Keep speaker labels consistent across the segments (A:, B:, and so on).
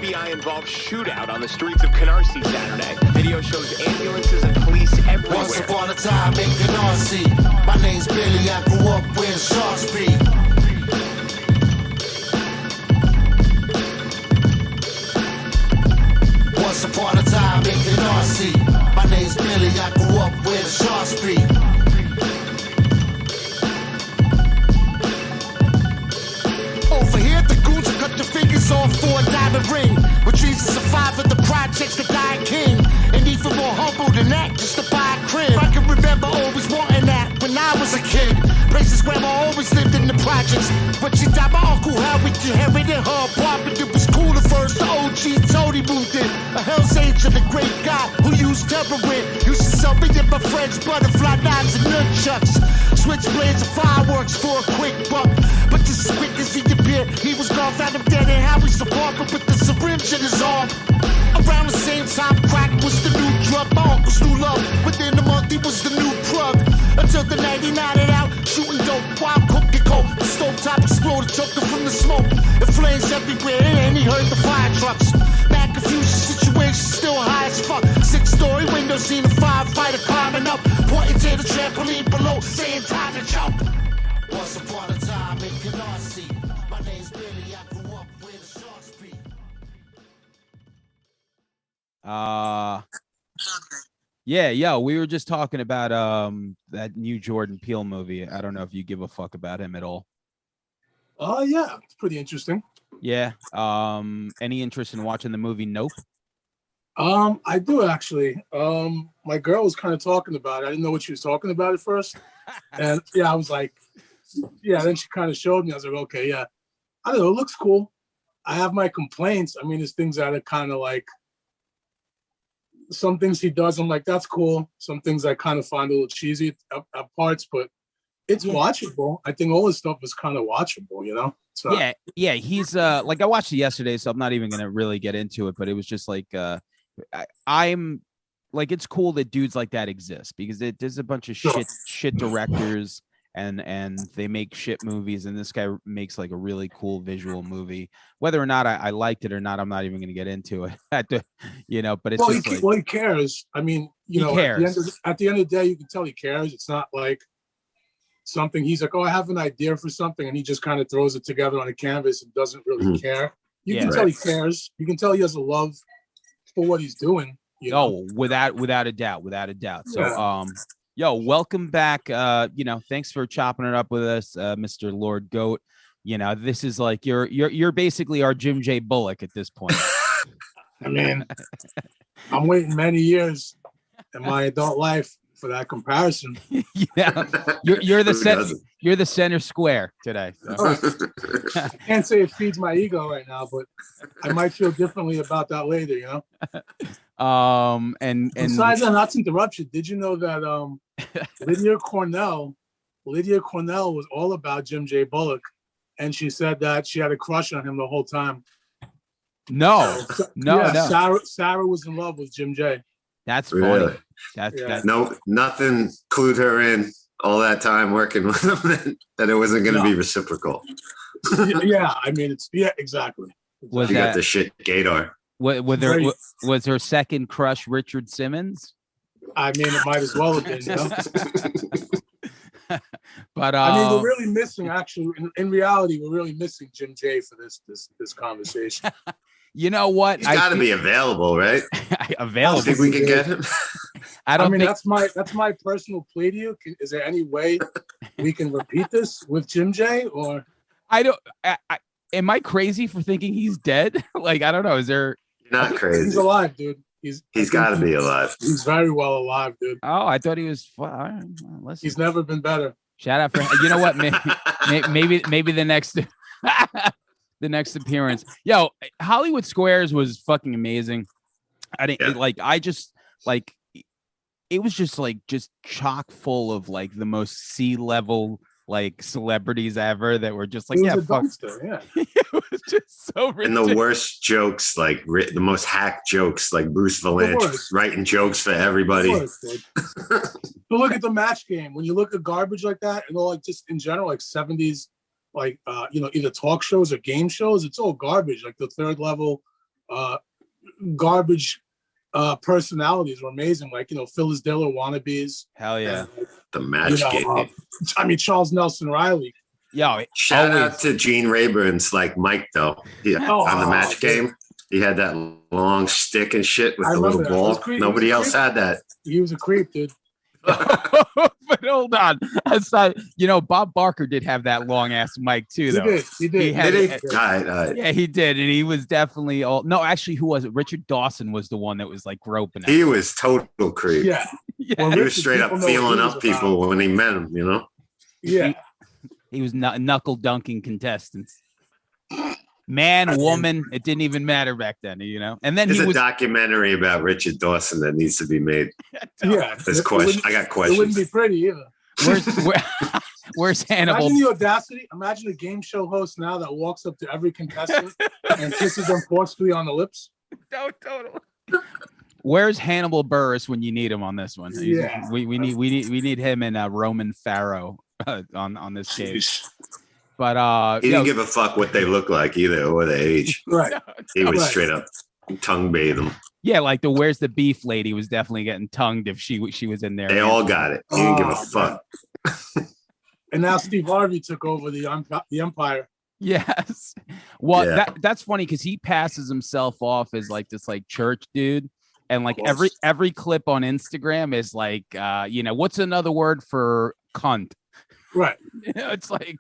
A: FBI-involved shootout on the streets of Canarsie Saturday. Video shows ambulances and police everywhere.
B: Once upon a time in Canarsie, my name's Billy, I grew up where the sharks be. Once upon a time in Canarsie, my name's Billy, I grew up where the sharks be. Over here, the goons will cut your fingers off for a diamond ring. With Jesus survivor, the projects, the dying king. And even more humble than that, just to buy a crib. I can remember always wanting that when I was a kid. Places where I always lived in the projects. When she died, my Uncle Harry inherited her apartment. It was cool at first, the OG told he moved in. A Hell's Angel, the great guy who used heroin. Used to sell me and my friends butterfly knives and nunchucks. Switchblades and fireworks for a quick buck. But just as quick as he appeared, he was gone. Found him dead in Howie's apartment with the syringe in his arm. Around the same time, crack was the new drug. My uncle's new love. Within a month, he was the new drug. Until the night he nodded out, shooting dope, wild cooking coke. The stovetop exploded, took him from the smoke. The flames everywhere, and he heard the fire trucks. Bad confusion situation, still high as fuck. 6-story window, seen a firefighter climbing up, pointing to the trampoline below, saying time to jump. Once upon a time in Canarsie, my name's Billy, I grew up where the sharks be.
C: Yeah, yo, we were just talking about that new Jordan Peele movie. I don't know if you give a fuck about him at all.
D: Yeah, it's pretty interesting.
C: Yeah. Any interest in watching the movie Nope?
D: I do actually. My girl was kind of talking about it. I didn't know what she was talking about at first. And yeah, I was like, yeah, then she kind of showed me. I was like, okay, yeah. I don't know, it looks cool. I have my complaints. I mean, there's things that are kind of like, some things he does, I'm like, that's cool. Some things I kind of find a little cheesy at parts, but it's watchable. I think all his stuff is kind of watchable, you know? So,
C: yeah. He's like, I watched it yesterday, so I'm not even gonna really get into it, but it was just like I'm like, it's cool that dudes like that exist because there's a bunch of shit directors and they make shit movies, and this guy makes like a really cool visual movie. Whether or not I liked it or not, I'm not even going to get into it. You know, but it's
D: he cares. I mean, you know,
C: cares.
D: At the end of the day, you can tell he cares. It's not like something he's like, oh, I have an idea for something, and he just kind of throws it together on a canvas and doesn't really care. You can tell he cares. You can tell he has a love for what he's doing. You know?
C: without a doubt. So, yo, welcome back. You know, thanks for chopping it up with us, Mr. Lord Goat. You know, this is like you're basically our Jim J. Bullock at this point.
D: I mean, I'm waiting many years in my adult life for that comparison.
C: Yeah, you're the center square today. So.
D: I can't say it feeds my ego right now, but I might feel differently about that later. You know.
C: And
D: besides that, not to interrupt you, did you know that Lydia Cornell was all about Jim J. Bullock, and she said that she had a crush on him the whole time.
C: No.
D: Sarah was in love with Jim J.
C: That's funny. Really? That's
E: no, nothing clued her in all that time working with him that it wasn't going to be reciprocal.
D: Yeah, I mean, exactly.
C: Was
E: you got the shit gaydar.
C: Was her second crush Richard Simmons? I
D: mean, it might as well have been, you know?
C: But
D: I mean, we're really missing. Actually, in reality, we're really missing Jim J for this conversation.
C: You know what?
E: He's got to be available, right?
C: Available.
E: You think we can get him?
D: I mean, that's my personal plea to you. Is there any way we can repeat this with Jim J? Or
C: I don't. Am I crazy for thinking he's dead? Like, I don't know. Is there?
E: You're not crazy.
D: He's alive, dude.
E: He's got to be alive.
D: He's very well alive, dude.
C: Oh, I thought he was.
D: He's never been better.
C: Shout out for you know what? Maybe the next. The next appearance. Yo, Hollywood Squares was fucking amazing. I didn't it was just chock full of like the most C-level like celebrities ever that were just like,
D: it was a dumpster, yeah.
C: It was just so ridiculous.
E: And the worst jokes, like the most hack jokes, like Bruce Valanche writing jokes for everybody.
D: But look at the Match Game. When you look at garbage like that, and all like just in general, like 70s, like either talk shows or game shows, it's all garbage. Like the third level garbage personalities were amazing. Like, Phyllis Diller wannabes.
C: Hell yeah.
D: And,
E: The match game.
D: Charles Nelson Riley.
C: Yo,
E: Shout
C: always.
E: out to Gene Rayburn's like Mike though. Yeah, on the match game. He had that long stick and shit with the little ball. Nobody else had that.
D: He was a creep, dude.
C: But hold on. Aside, Bob Barker did have that long ass mic too, though.
D: He did.
E: Did he? All right.
C: Yeah, he did. And he was definitely no, actually, who was it? Richard Dawson was the one that was like groping him.
E: He was total creep.
D: Yeah.
C: Yeah.
E: He was straight up feeling up people when he met him,
D: Yeah.
C: He was knuckle dunking contestants. Man, woman, it didn't even matter back then, And then
E: there's
C: he was
E: a documentary about Richard Dawson that needs to be made.
D: Yeah.
E: There's questions. I got questions.
D: It wouldn't be pretty either.
C: Where's Hannibal?
D: Imagine the audacity. Imagine a game show host now that walks up to every contestant and kisses them forcefully on the lips.
C: No, totally. Where's Hannibal Buress when you need him on this one?
D: Yeah.
C: We need him and Roman Farrow on this case. But
E: he didn't give a fuck what they look like either or their age.
D: Right.
E: He was straight up tongue bathe them.
C: Yeah, like the Where's the Beef lady was definitely getting tongued if she was in there.
E: They all got it. He didn't give a fuck.
D: And now Steve Harvey took over the Empire.
C: Yes. Well,
E: Yeah.
C: that's funny because he passes himself off as like this like church dude. And like every clip on Instagram is like, what's another word for cunt?
D: Right.
C: It's like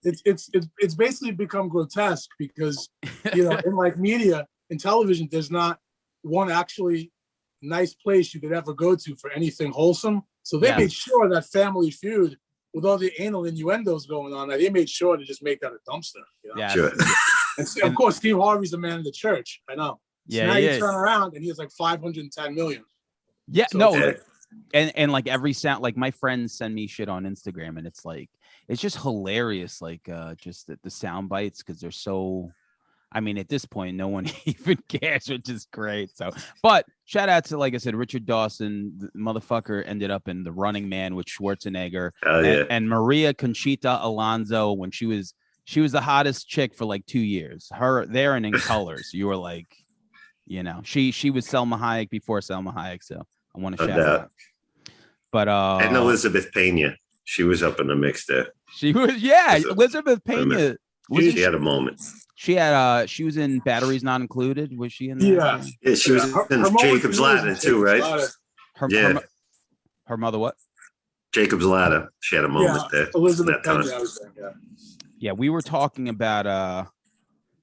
D: It's basically become grotesque because in like media and television, there's not one actually nice place you could ever go to for anything wholesome. So they made sure that Family Feud, with all the anal innuendos going on, they made sure to just make that a dumpster.
C: Yeah.
E: Sure.
D: And of course, Steve Harvey's the man of the church. I know. So
C: Yeah.
D: now you turn around and he has like 510 million.
C: Yeah.
D: So
C: No.
D: it's
C: And like every sound, like my friends send me shit on Instagram, and it's like it's just hilarious. Like just the sound bites because they're so. I mean, at this point, no one even cares, which is great. So, but shout out to, like I said, Richard Dawson. The motherfucker ended up in The Running Man with Schwarzenegger. And Maria Conchita Alonso when she was the hottest chick for like 2 years. Her there and in Colors. You were like, she was Selma Hayek before Selma Hayek. So I want to shout her out. But
E: and Elizabeth Pena, she was up in the mix there.
C: She was, Elizabeth Pena.
E: She had a moment.
C: She was in Batteries Not Included. Was she in that?
E: Yeah, she was in Jacob's Ladder too, right?
C: Her mother what?
E: Jacob's Ladder. She had a moment there.
D: Elizabeth
E: Pena.
C: Yeah, we were talking about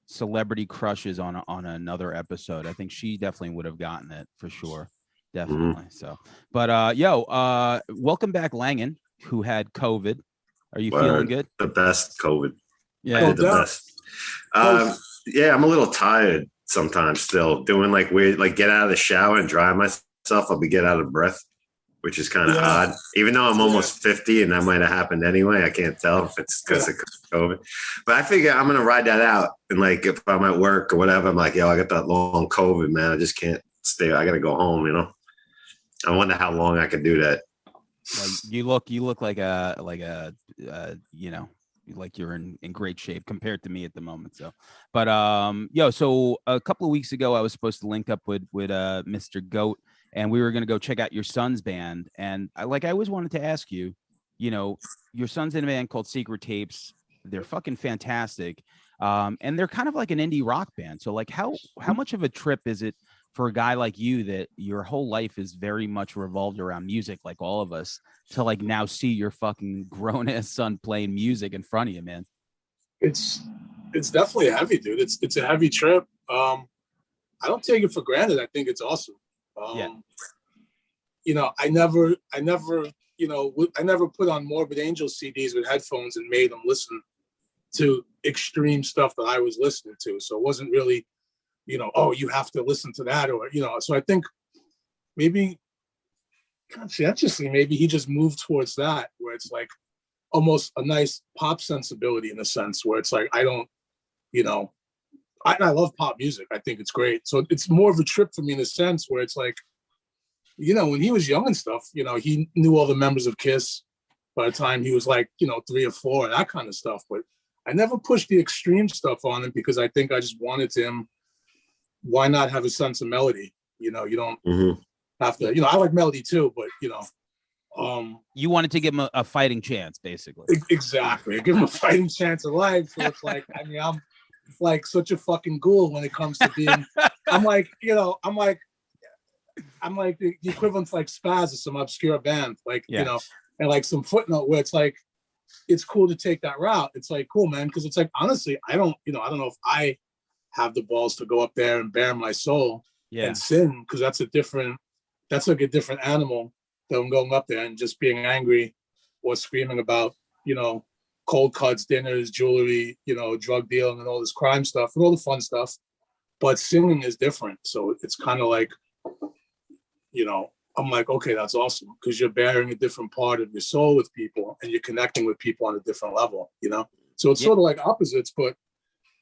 C: celebrity crushes on another episode. I think she definitely would have gotten it for sure. Definitely. So, but welcome back, Langan, who had COVID. Are you feeling good?
E: The best COVID.
C: Yeah,
E: I did the best. Yeah, I'm a little tired sometimes still doing like weird, like get out of the shower and dry myself. I'll be get out of breath, which is kind of odd. Even though I'm almost 50 and that might have happened anyway. I can't tell if it's because of COVID. But I figure I'm going to ride that out. And like if I'm at work or whatever, I'm like, I got that long COVID, man. I just can't stay. I got to go home, I wonder how long I can do that.
C: Well, you look like like you're in great shape compared to me at the moment. So, but so a couple of weeks ago, I was supposed to link up with Mr. Goat, and we were going to go check out your son's band. And I always wanted to ask you, your son's in a band called Secret Tapes. They're fucking fantastic. And they're kind of like an indie rock band. So like how much of a trip is it for a guy like you that your whole life is very much revolved around music, like all of us, to like now see your fucking grown ass son playing music in front of you, man? It's
D: definitely heavy, dude. It's a heavy trip. I don't take it for granted. I think it's awesome. I never put on Morbid Angel CDs with headphones and made them listen to extreme stuff that I was listening to. So it wasn't really, you have to listen to that, or, so I think maybe conscientiously, maybe he just moved towards that, where it's like almost a nice pop sensibility in a sense, where it's like, I don't, I love pop music. I think it's great. So it's more of a trip for me in a sense where it's like, when he was young and stuff, he knew all the members of Kiss by the time he was like, 3 or 4, that kind of stuff. But I never pushed the extreme stuff on him because I think I just wanted him why not have a sense of melody? You know, you don't
E: Mhm.
D: have to, I like melody too, but
C: You wanted to give him a fighting chance, basically.
D: exactly. Give him a fighting chance of life. So it's like, I mean, I'm like such a fucking ghoul when it comes to being, I'm like the equivalent to like Spaz of some obscure band, like, and like some footnote where it's like, it's cool to take that route. It's like, cool, man. Cause it's like, honestly, I don't know if I have the balls to go up there and bare my soul and sing. Cause that's like a different animal than going up there and just being angry or screaming about, cold cuts, dinners, jewelry, drug dealing and all this crime stuff and all the fun stuff. But singing is different. So it's kind of like, I'm like, okay, that's awesome. Because you're bearing a different part of your soul with people and you're connecting with people on a different level, So it's sort of like opposites, but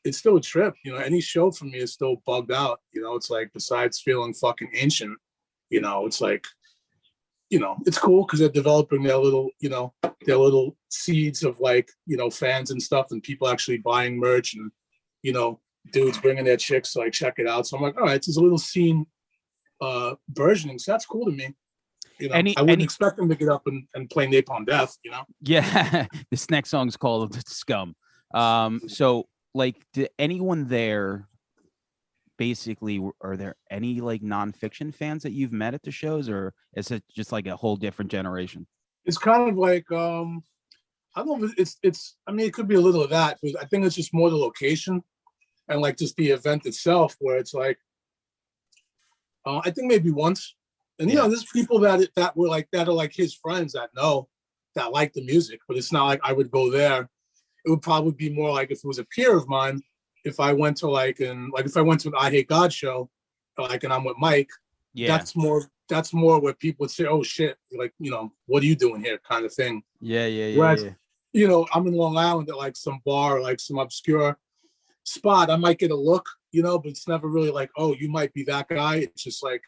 D: it's still a trip. Any show for me is still bugged out. It's like, besides feeling fucking ancient, it's like, it's cool because they're developing their little seeds of like, fans and stuff and people actually buying merch and, dudes bringing their chicks to like check it out. So I'm like, all right, there's a little scene versioning. So that's cool to me. I wouldn't expect them to get up and play Napalm Death,
C: Yeah. This next song is called Scum. So like, did anyone there basically, are there any like non-fiction fans that you've met at the shows, or is it just like a whole different generation?
D: It's kind of like I don't know if it's I mean, it could be a little of that, but I think it's just more the location and like just the event itself where it's like I think maybe once. And there's people that were like that are like his friends that like the music, but it's not like I would go there. It would probably be more like if it was a peer of mine. If I went to if I went to an I Hate God show, like, and I'm with Mike, that's more where people would say, "Oh shit," like, what are you doing here, kind of thing. Whereas, I'm in Long Island at like some bar, like some obscure spot. I might get a look, but it's never really like, "Oh, you might be that guy." It's just like,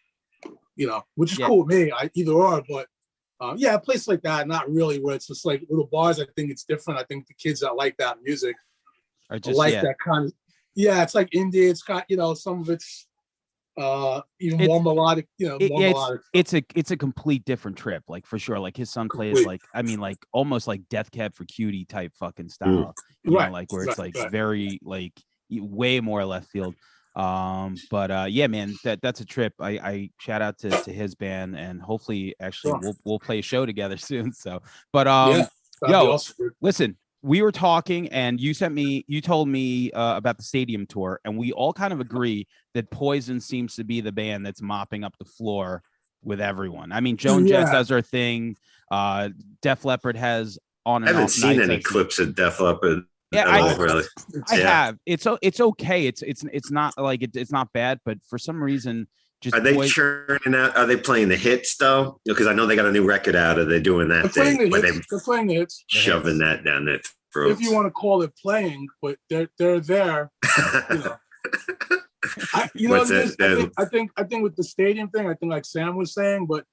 D: which is cool with me. I either or, but a place like that, not really where it's just like little bars. I think it's different. I think the kids that like that music
C: are just
D: that kind of. Yeah, it's like indie. It's got, some of it's even more melodic, melodic.
C: It's a complete different trip, like for sure. Like his son plays like, I mean, like almost like Death Cab for Cutie type fucking style, like where it's like very like way more left field. But man, that's a trip. I shout out to his band, and hopefully actually we'll play a show together soon. So, but awesome. Listen. We were talking and you told me about the stadium tour, and we all kind of agree that Poison seems to be the band that's mopping up the floor with everyone. I mean, Joan Jett does her thing. Def Leppard has on and off. I haven't
E: seen any clips of Def Leppard.
C: Yeah, I have. It's okay. It's not like it's not bad, but for some reason, just
E: are they churning out? Are they playing the hits though? Because I know they got a new record out. Are they doing that thing?
D: They're playing the hits.
E: Shoving that down their throats.
D: If you want to call it playing, but they're there. I think with the stadium thing, I think like Sam was saying, but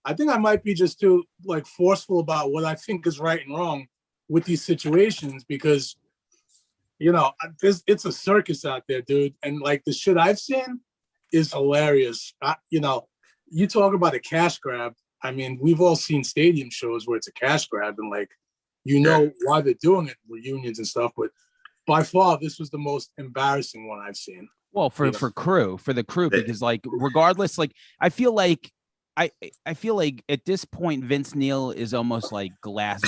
D: I think I might be just too like forceful about what I think is right and wrong with these situations because it's a circus out there, dude, and like the shit I've seen is hilarious. You talk about a cash grab. I mean, we've all seen stadium shows where it's a cash grab and like, why they're doing it, reunions and stuff. But by far, this was the most embarrassing one I've seen.
C: Well, for the crew, because like, regardless, like, I feel like at this point, Vince Neil is almost like Glass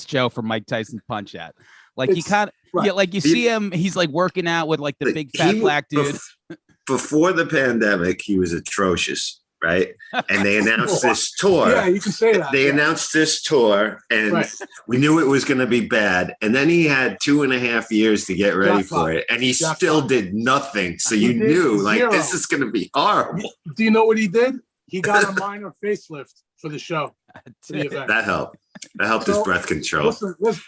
C: Joe from Mike Tyson Punch Out. Like he kind of, like you see him, he's like working out with like the big fat black dude.
E: Before the pandemic, he was atrocious, right? And they announced this tour.
D: Yeah, you can say that.
E: They announced this tour, and we knew it was going to be bad. And then he had 2.5 years to get ready for it, and he still did nothing. So you knew, like, this is going to be horrible.
D: Do you know what he did? He got a minor facelift for the show. For the event.
E: That helped. That helped his breath control.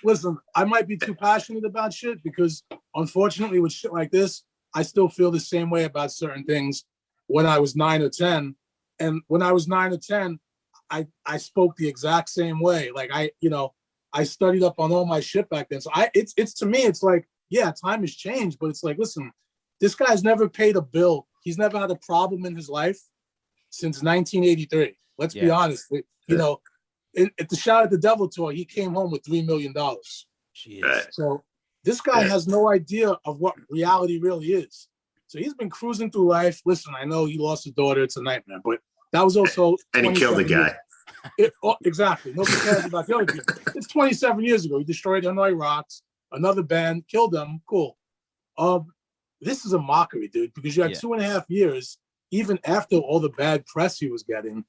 D: Listen, I might be too passionate about shit because, unfortunately, with shit like this, I still feel the same way about certain things when I was 9 or 10. And when I was 9 or 10, I spoke the exact same way. Like I studied up on all my shit back then. So it's to me, it's like, yeah, time has changed, but it's like, listen, This guy's never paid a bill. He's never had a problem in his life since 1983. Let's be honest. You know, at the Shout at the Devil tour, he came home with $3 million.
E: Right.
D: So this guy has no idea of what reality really is. So he's been cruising through life. Listen, I know he lost his daughter. It's a nightmare, but that was also
E: and he killed the guy.
D: Exactly. Nobody cares about the other people. It's 27 years ago. He destroyed Hanoi Rocks, another band, killed them. Cool. This is a mockery, dude, because you had 2.5 years, even after all the bad press he was getting,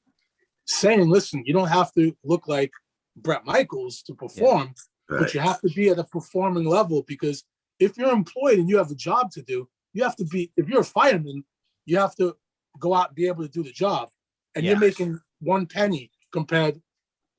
D: saying, listen, you don't have to look like Bret Michaels to perform, but you have to be at a performing level, because if you're employed and you have a job to do, you have to be, if you're a fireman, you have to go out and be able to do the job. And you're making 1 penny compared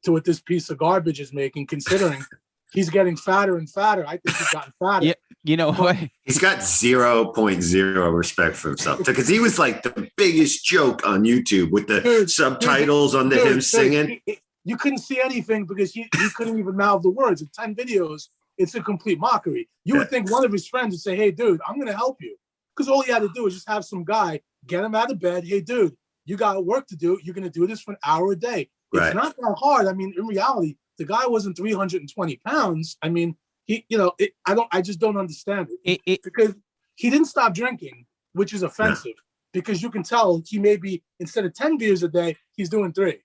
D: to what this piece of garbage is making, considering he's getting fatter and fatter. I think he's gotten fatter.
C: Yeah, you know what?
E: He's got 0.0 respect for himself, because he was like the biggest joke on YouTube with the subtitles under him singing.
D: You couldn't see anything because he couldn't even mouth the words. In 10 videos, it's a complete mockery. You would think one of his friends would say, hey, dude, I'm going to help you. Because all he had to do is just have some guy get him out of bed. Hey, dude, you got work to do. You're going to do this for an hour a day. It's not that hard. I mean, in reality, the guy wasn't 320 pounds. I mean, I just don't understand it. Because he didn't stop drinking, which is offensive, because you can tell he may be, instead of 10 beers a day, he's doing 3.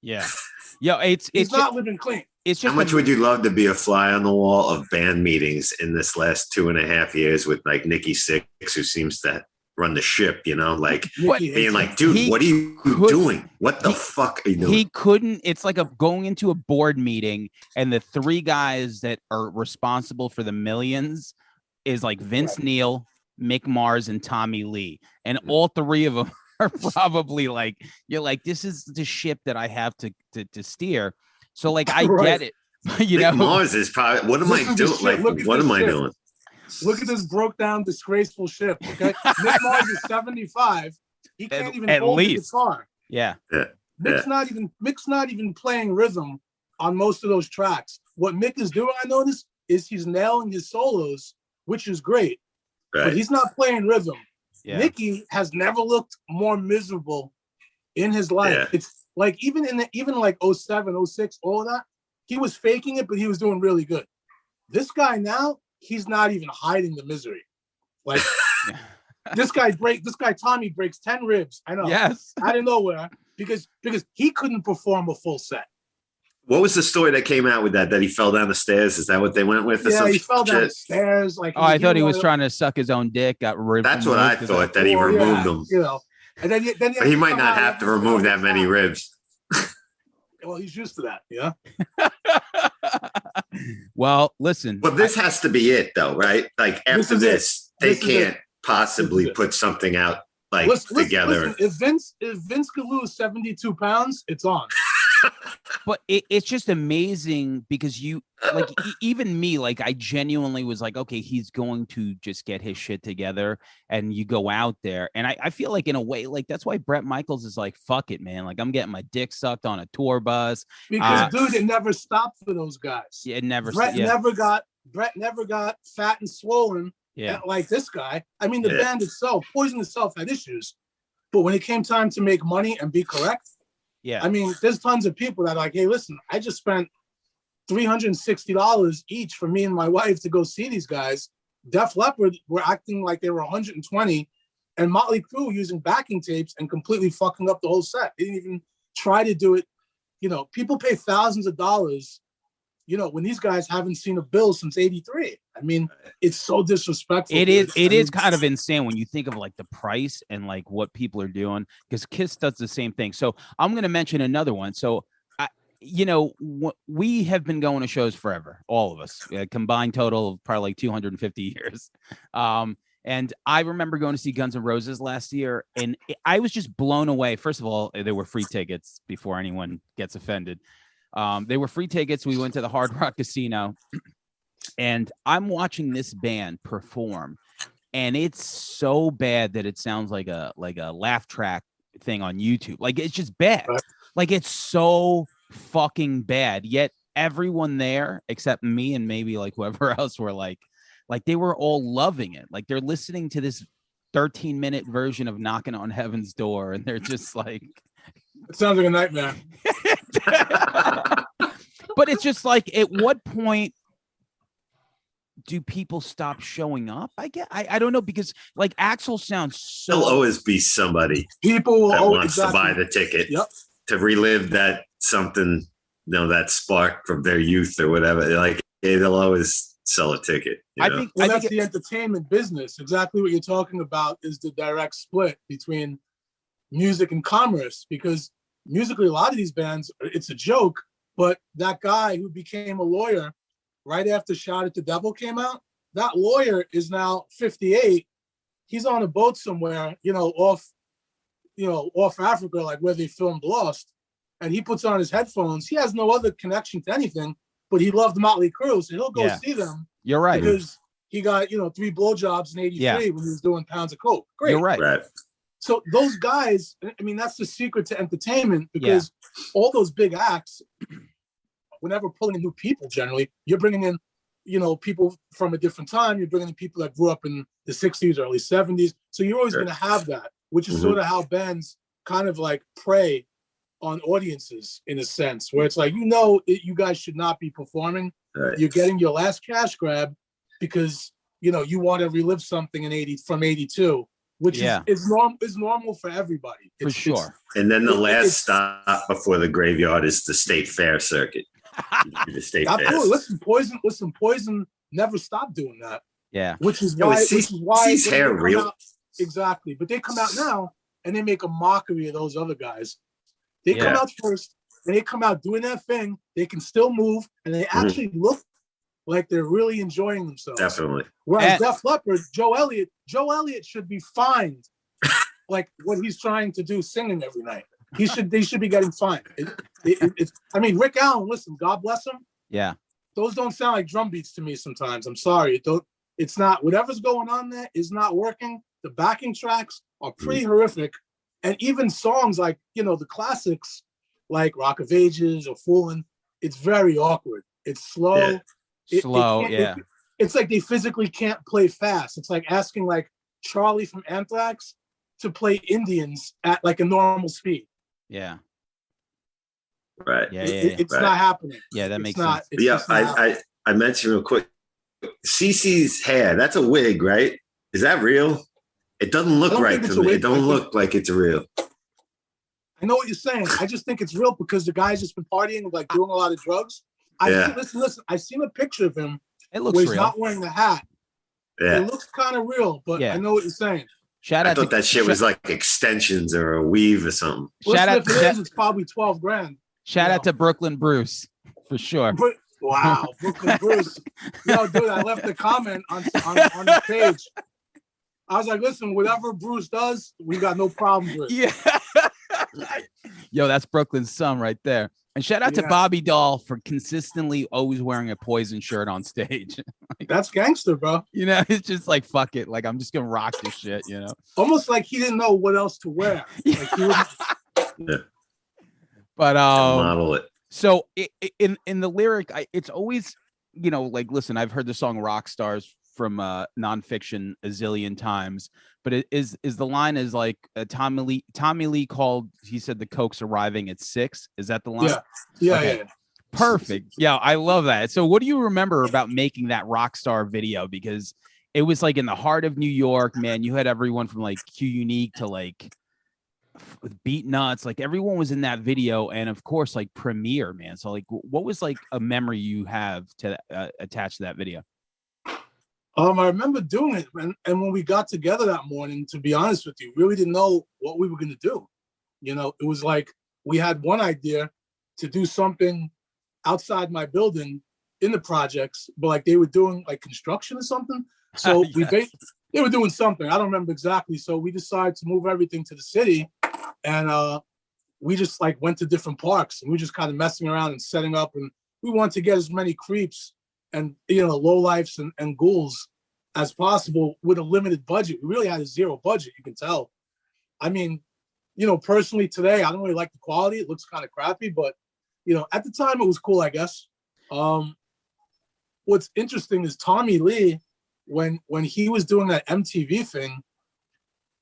C: Yeah. Yo, it's
D: not living clean.
C: It's just
E: how much would you love to be a fly on the wall of band meetings in this last 2.5 years with like Nikki Sixx, who seems to run the ship, you know, like being like, dude, what are you doing? What the fuck are you doing?
C: He couldn't. It's like going into a board meeting, and the 3 guys that are responsible for the millions is like Vince Neil, Mick Mars, and Tommy Lee, and all 3 of them are probably like, you're like, this is the ship that I have to steer. So like, I get it. You know,
E: Mars is probably, what am I doing? Like, what am I doing?
D: Look at this broke down, disgraceful ship. Okay, Mick Mars is 75. He can't even hold the guitar.
C: Yeah.
D: Mick's not even playing rhythm on most of those tracks. What Mick is doing, I noticed, is he's nailing his solos, which is great. But he's not playing rhythm. Nicky has never looked more miserable in his life. It's like even like 07, 06, all of that, he was faking it, but he was doing really good. This guy now, he's not even hiding the misery. Like this guy Tommy breaks 10 ribs. I know.
C: Yes.
D: Out of nowhere, because he couldn't perform a full set.
E: What was the story that came out with that he fell down the stairs? Is that what they went with?
D: Yeah, he fell down the stairs. Like,
C: I thought he was trying to suck his own dick. Got ripped.
E: That's what I thought, that he removed them.
D: You know, and then
E: he might not have to remove that many ribs.
D: Well, he's used to that, yeah.
C: Well, listen.
E: But this has to be it, though, right? Like after this they can't possibly put something out like together.
D: Listen, if Vince could lose 72 pounds, it's on.
C: But it's just amazing because you like even me, like I genuinely was like, okay, he's going to just get his shit together, and you go out there, and I feel like in a way, like that's why Bret Michaels is like, fuck it, man, like I'm getting my dick sucked on a tour bus
D: because dude, it never stopped for those guys.
C: Yeah, it never.
D: Bret never got fat and swollen. Yeah, like this guy. I mean, the band itself, Poison itself, had issues, but when it came time to make money and be correct.
C: Yeah,
D: I mean, there's tons of people that are like, hey, listen, I just spent $360 each for me and my wife to go see these guys. Def Leppard were acting like they were 120, and Motley Crue using backing tapes and completely fucking up the whole set. They didn't even try to do it. You know, people pay thousands of dollars, you know, when these guys haven't seen a bill since '83. I mean, it's so disrespectful.
C: It is kind of insane when you think of like the price and like what people are doing, because Kiss does the same thing. So I'm going to mention another one. So, we have been going to shows forever, all of us, combined total of probably like 250 years. And I remember going to see Guns N' Roses last year, and I was just blown away. First of all, they were free tickets before anyone gets offended. They were free tickets. We went to the Hard Rock Casino, and I'm watching this band perform, and it's so bad that it sounds like a laugh track thing on YouTube. Like it's just bad. Right. Like it's so fucking bad. Yet everyone there except me and maybe like whoever else were like they were all loving it. Like they're listening to this 13-minute version of Knocking on Heaven's Door, and they're just like,
D: It sounds like a nightmare.
C: but it's just like, at what point do people stop showing up? I don't know, because like Axl sounds so.
E: There'll always be somebody
D: People
E: that wants
D: exactly.
E: to buy the ticket
D: Yep.
E: to relive that something, that spark from their youth or whatever. Like they'll always sell a ticket.
C: I think
D: that's the entertainment business. Exactly what you're talking about is the direct split between music and commerce, because musically, a lot of these bands, it's a joke, but that guy who became a lawyer right after Shout at the Devil came out, that lawyer is now 58. He's on a boat somewhere, off Africa, like where they filmed Lost, and he puts on his headphones. He has no other connection to anything, but he loved Motley Crue, so he'll go see them.
C: You're right.
D: Because he got, 3 blowjobs in 83 when he was doing Pounds of Coke. Great.
C: You're right.
D: So those guys, I mean, that's the secret to entertainment, because all those big acts, whenever pulling in new people, generally, you're bringing in, people from a different time. You're bringing in people that grew up in the 60s, early 70s. So you're always going to have that, which is sort of how bands kind of like prey on audiences in a sense, where it's like, you guys should not be performing. Right. You're getting your last cash grab because, you want to relive something from 82. Which is normal for everybody.
C: For sure.
E: And then the last stop before the graveyard is the state fair circuit. The state fair.
D: Listen, Poison never stopped doing that.
C: Yeah.
D: Which is why.
E: C's hair real.
D: Exactly. But they come out now and they make a mockery of those other guys. They come out first and they come out doing that thing. They can still move and they actually look like they're really enjoying themselves.
E: Definitely.
D: Whereas Def Leppard, Joe Elliott should be fined, like what he's trying to do, singing every night. They should be getting fined. I mean, Rick Allen, listen, God bless him.
C: Yeah.
D: Those don't sound like drum beats to me sometimes. I'm sorry. It's not, whatever's going on there is not working. The backing tracks are pretty horrific. And even songs like, the classics, like Rock of Ages or Foolin', it's very awkward. It's slow.
C: Yeah.
D: It's like they physically can't play fast. It's like asking like Charlie from Anthrax to play Indians at like a normal speed.
C: Yeah.
E: Right.
D: It's not happening.
C: Yeah, that makes sense.
E: I mentioned real quick, CeCe's hair, that's a wig, right? Is that real? It doesn't look right to me. It don't look like it's real.
D: I know what you're saying. I just think it's real because the guy's just been partying, like doing a lot of drugs. Listen. I seen a picture of him.
C: It looks
D: where he's
C: real.
D: not wearing the hat.
E: Yeah.
D: It looks kind of real, but I know what you're saying.
E: I thought that shit was like extensions or a weave or something.
D: It's probably $12,000.
C: Shout out to Brooklyn Bruce for sure.
D: Wow, Brooklyn Bruce. Yo, dude, I left a comment on the page. I was like, listen, whatever Bruce does, we got no problems with.
C: Yeah. Yo, that's Brooklyn's son right there. And shout out to Bobby Dahl for consistently always wearing a Poison shirt on stage.
D: That's gangster, bro.
C: It's just like, fuck it. Like, I'm just going to rock this shit,
D: Almost like he didn't know what else to wear. Like he
E: yeah.
C: But
E: model it.
C: So in the lyric, it's always, like, listen, I've heard the song Rock Stars from Non Phixion a zillion times, but it is the line is like Tommy Lee called, he said the Coke's arriving at 6. Is that the line?
D: Yeah.
C: Perfect. Yeah, I love that. So what do you remember about making that Rockstar video? Because it was like in the heart of New York, man. You had everyone from like Q Unique to like Beat Nuts, like everyone was in that video, and of course like Premiere, man. So like, what was like a memory you have to attach to that video?
D: I remember doing it, and when we got together that morning, to be honest with you, we really didn't know what we were going to do. It was like we had one idea to do something outside my building in the projects, but like they were doing like construction or something. So they were doing something. I don't remember exactly. So we decided to move everything to the city, and we just like went to different parks, and we were just kind of messing around and setting up, and we wanted to get as many creeps and lowlifes and ghouls as possible with a limited budget. We really had a zero budget, you can tell. I mean, personally today, I don't really like the quality. It looks kind of crappy, but at the time it was cool, I guess. What's interesting is Tommy Lee, when he was doing that MTV thing,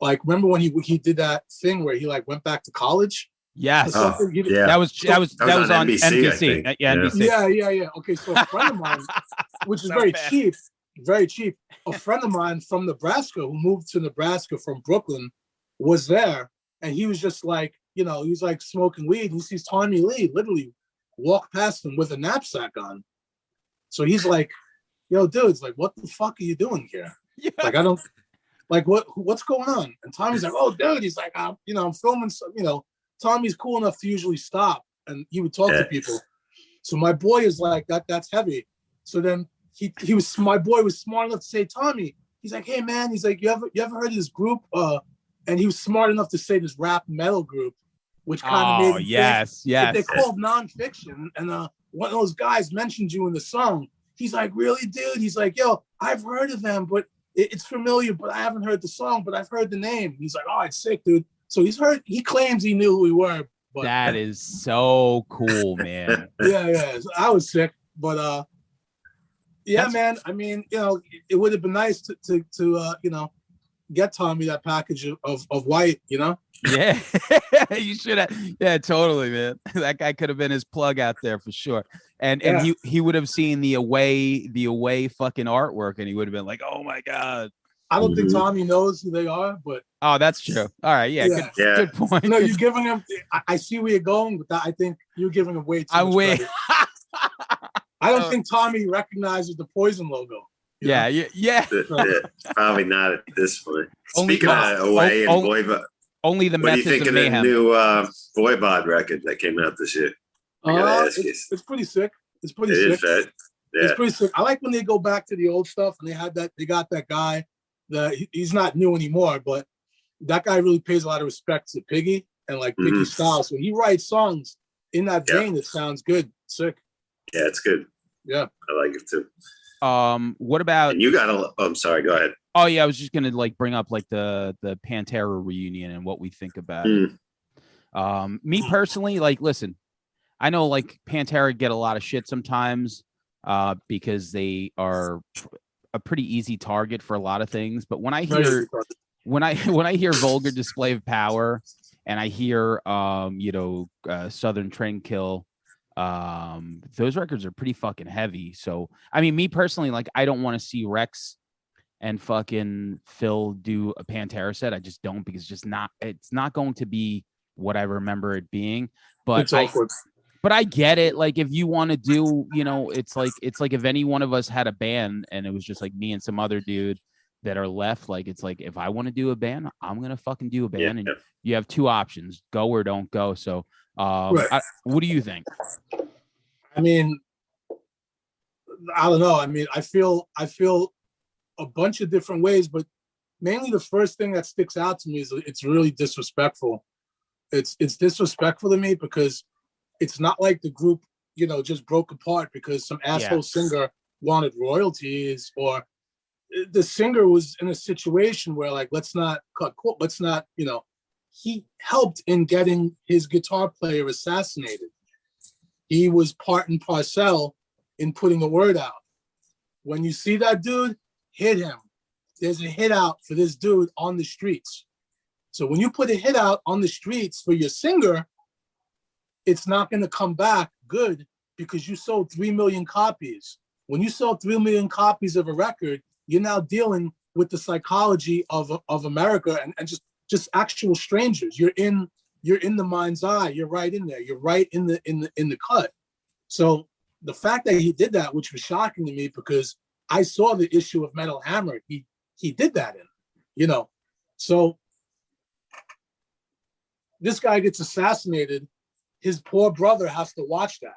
D: Like, remember when he did that thing where he like went back to college?
C: Yes.
D: Oh,
E: yeah.
C: That was on
E: NBC, I
C: NBC.
E: think.
C: Yeah, NBC.
D: Yeah. Okay, so a friend of mine, which is
C: So
D: very
C: bad.
D: cheap, very cheap. A friend of mine from Nebraska who moved to Nebraska from Brooklyn was there, and he was just like, he was like smoking weed. He sees Tommy Lee literally walk past him with a knapsack on. So he's like, "Yo, dudes, like, what the fuck are you doing here?
C: Yeah.
D: Like, I don't like what's going on?" And Tommy's like, "Oh, dude," he's like, I'm filming some, Tommy's cool enough to usually stop and he would talk to people. So my boy is like, that's heavy. So then my boy was smart enough to say, Tommy, he's like, "Hey man," he's like, you ever heard of this group? And he was smart enough to say this rap metal group, which kind of made him
C: yes.
D: they're called Non Phixion. And one of those guys mentioned you in the song. He's like, "Really, dude?" He's like, "Yo, I've heard of them, but it's familiar, but I haven't heard the song, but I've heard the name." He's like, "Oh, it's sick, dude." So he claims he knew who we were. But
C: that is so cool, man.
D: yeah. So I was sick, but man. I mean, it would have been nice to get Tommy that package of white,
C: Yeah, you should have. Yeah, totally, man. That guy could have been his plug out there for sure. And he would have seen the away fucking artwork, and he would have been like, "Oh my god."
D: I don't think Tommy knows who they are, but
C: that's true. All right, good point.
D: No, you're giving him. I see where you're going, but I think you're giving him way too much credit. I don't think Tommy recognizes the Poison logo.
C: Yeah.
E: Probably not at this point.
C: Only,
E: Speaking of away and Voivod,
C: only the
E: what do you
C: methods
E: think
C: of
E: of the
C: mayhem.
E: new Voivod record that came out this year? I gotta ask you.
D: It's pretty sick. It's pretty
E: It
D: sick.
E: is, right? Yeah.
D: It's pretty sick. I like when they go back to the old stuff and they got that guy. He's not new anymore, but that guy really pays a lot of respect to Piggy and like Piggy Styles. When he writes songs in that vein, it sounds good. Sick.
E: Yeah, it's good.
D: Yeah,
E: I like it too.
C: What about?
E: And you got a? I'm sorry. Go ahead.
C: Oh yeah, I was just gonna like bring up like the Pantera reunion and what we think about it. Me personally, like, listen, I know like Pantera get a lot of shit sometimes because they are a pretty easy target for a lot of things. But when I hear when I hear Vulgar Display of Power and I hear Southern Trendkill, those records are pretty fucking heavy. So I mean, me personally, like, I don't want to see Rex and fucking Phil do a Pantera set. I just don't, because it's not going to be what I remember it being. But I get it. Like, if you want to do, it's like if any one of us had a band and it was just like me and some other dude that are left, like, it's like, if I want to do a band, I'm gonna fucking do a band. And you have two options: go or don't go. So what do you think?
D: I mean, I don't know. I mean, I feel a bunch of different ways, but mainly the first thing that sticks out to me is it's really disrespectful. It's disrespectful to me because it's not like the group, just broke apart because some asshole singer wanted royalties, or the singer was in a situation where, like, let's not, he helped in getting his guitar player assassinated. He was part and parcel in putting the word out. When you see that dude, hit him. There's a hit out for this dude on the streets. So when you put a hit out on the streets for your singer, it's not going to come back good because you sold 3 million copies. When you sell 3 million copies of a record, you're now dealing with the psychology of America and just actual strangers. You're in the mind's eye. You're right in there. You're right in the cut. So the fact that he did that, which was shocking to me, because I saw the issue of Metal Hammer. He did that in, So this guy gets assassinated. His poor brother has to watch that.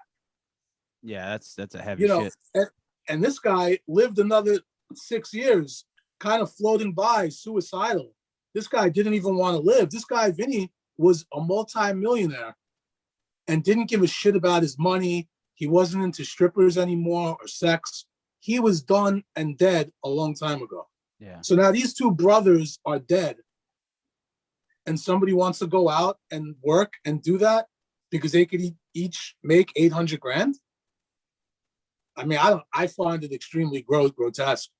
C: Yeah, that's a heavy shit.
D: And this guy lived another 6 years, kind of floating by, suicidal. This guy didn't even want to live. This guy, Vinny, was a multi-millionaire and didn't give a shit about his money. He wasn't into strippers anymore or sex. He was done and dead a long time ago.
C: Yeah. So
D: now these two brothers are dead. And somebody wants to go out and work and do that because they could each make $800,000. I mean, I find it extremely grotesque.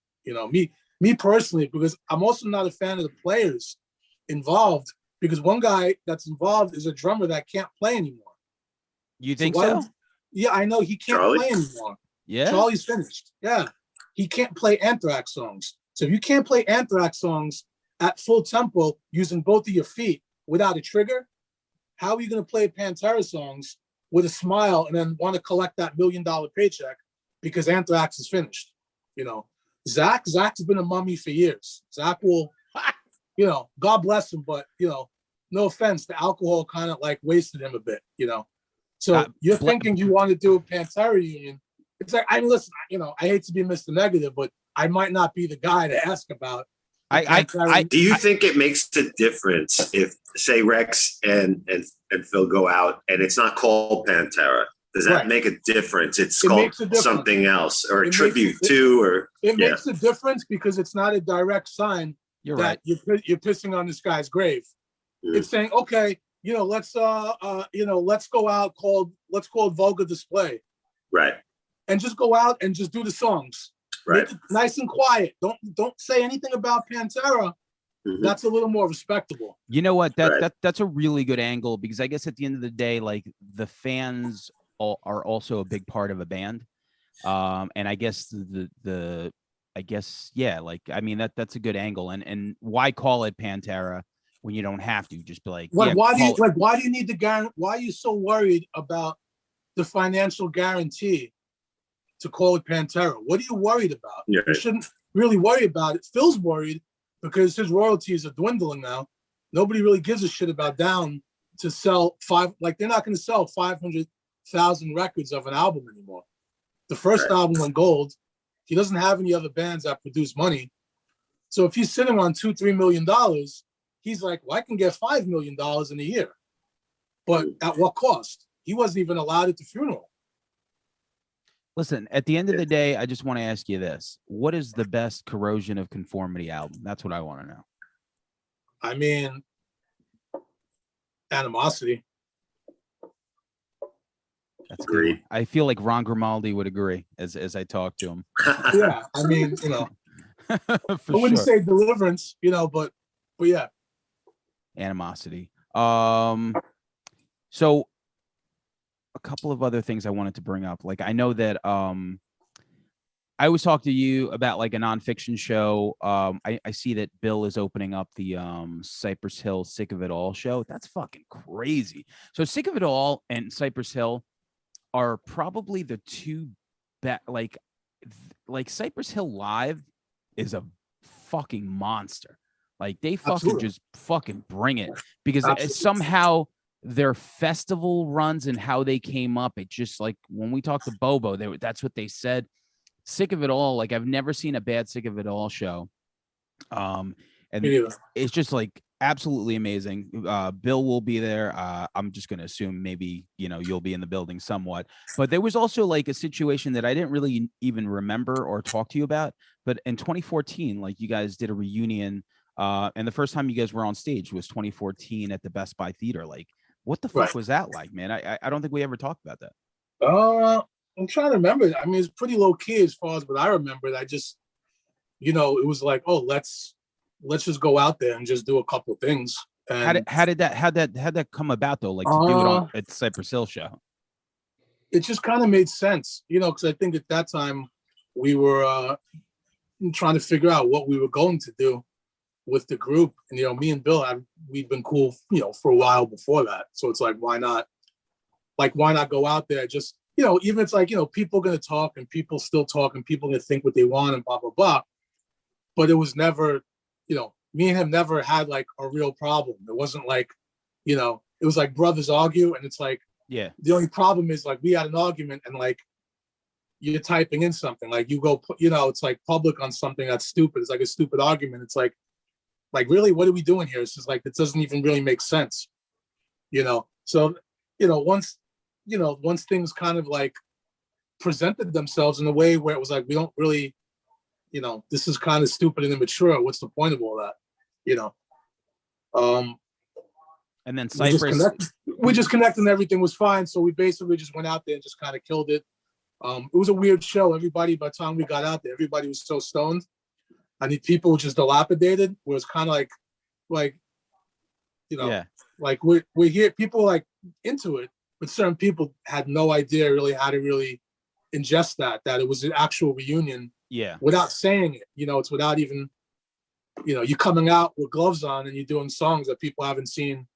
D: Me personally, because I'm also not a fan of the players. involved because one guy that's involved is a drummer that can't play anymore.
C: You think so?
D: Yeah, I know he can't
E: Charlie?
D: play anymore.
C: Yeah.
D: Charlie's finished. Yeah. He can't play Anthrax songs. So if you can't play Anthrax songs at full tempo using both of your feet without a trigger, how are you going to play Pantera songs with a smile and then want to collect that $1 million paycheck because Anthrax is finished? You know, Zach's been a mummy for years. Zach will, you know, God bless him, but, you know, no offense, the alcohol kind of like wasted him a bit, you know. So you're thinking you want to do a Pantera reunion. It's like, I mean, listen, you know, I hate to be Mr. Negative, but I might not be the guy to ask about.
E: Do you think it makes a difference if, say, Rex and Phil go out and it's not called Pantera? Does that make a difference? It's called something else or a tribute to, or
D: it makes a difference because it's not a direct sign that you're pissing on this guy's grave. It's saying, okay, you know, let's go out let's call Vulgar Display.
E: Right.
D: And just go out and just do the songs.
E: Right.
D: Make it nice and quiet. Don't say anything about Pantera. That's a little more respectable.
C: You know what? That's a really good angle because I guess at the end of the day, like the fans are also a big part of a band. And I guess that's a good angle. And why call it Pantera when you don't have to? Just be like,
D: why do you need the why are you so worried about the financial guarantee to call it Pantera? What are you worried about?
E: Yeah.
D: You shouldn't really worry about it. Phil's worried because his royalties are dwindling now. Nobody really gives a shit about Down to sell they're not going to sell 500,000 records of an album anymore. The first album went gold. He doesn't have any other bands that produce money. So if he's sitting on $2-3 million, he's like, well, I can get $5 million in a year. But at what cost? He wasn't even allowed at the funeral.
C: Listen, at the end of the day, I just want to ask you this. What is the best Corrosion of Conformity album? That's what I want to know.
D: I mean, Animosity.
C: That's great. I feel like Ron Grimaldi would agree as I talk to him.
D: Yeah, I mean, you know, I wouldn't say Deliverance, you know, but yeah.
C: Animosity. So a couple of other things I wanted to bring up. Like I know that I always talk to you about like a nonfiction show. I see that Bill is opening up the Cypress Hill Sick of It All show. That's fucking crazy. So Sick of It All and Cypress Hill are probably the two like Cypress Hill live is a fucking monster. Like they fucking just fucking bring it because somehow their festival runs and how they came up. It just like when we talked to Bobo, that's what they said. Sick of It All. Like I've never seen a bad Sick of It All show. And it's just like absolutely amazing. Bill will be there. I'm just going to assume maybe, you know, you'll be in the building somewhat, but there was also like a situation that I didn't really even remember or talk to you about, but in 2014, like you guys did a reunion. And the first time you guys were on stage was 2014 at the Best Buy Theater. Like, what the fuck was that like, man? I don't think we ever talked about that.
D: I'm trying to remember. I mean, it's pretty low key as far as what I remembered. I just, you know, it was like, oh, let's just go out there and just do a couple of things. And
C: how'd that come about though? Like to do it at the Cypress Hill show?
D: It just kind of made sense, you know, because I think at that time we were trying to figure out what we were going to do with the group. And, you know, me and Bill, we'd been cool, you know, for a while before that. So it's like, why not go out there? Just, you know, even it's like, you know, people going to talk and people still talk and people going to think what they want and blah, blah, blah. But it was never, you know, me and him never had like a real problem. It wasn't like, you know, it was like brothers argue. And it's like,
C: yeah, the
D: only problem is like we had an argument and like you're typing in something, like you go, you know, it's like public on something that's stupid. It's like a stupid argument. It's like really, what are we doing here? It's just like, it doesn't even really make sense, you know? So, you know, once things kind of like presented themselves in a way where it was like, we don't really, you know, this is kind of stupid and immature. What's the point of all that? You know?
C: And then Cypress,
D: we just connected and everything was fine. So we basically just went out there and just kind of killed it. It was a weird show. Everybody, by the time we got out there, everybody was so stoned. I mean, people were just dilapidated, where it's kind of like
C: Yeah.
D: Like we hear people like into it, but certain people had no idea really how to really ingest that it was an actual reunion.
C: Yeah.
D: Without saying it, it's without even, you coming out with gloves on and you're doing songs that people haven't seen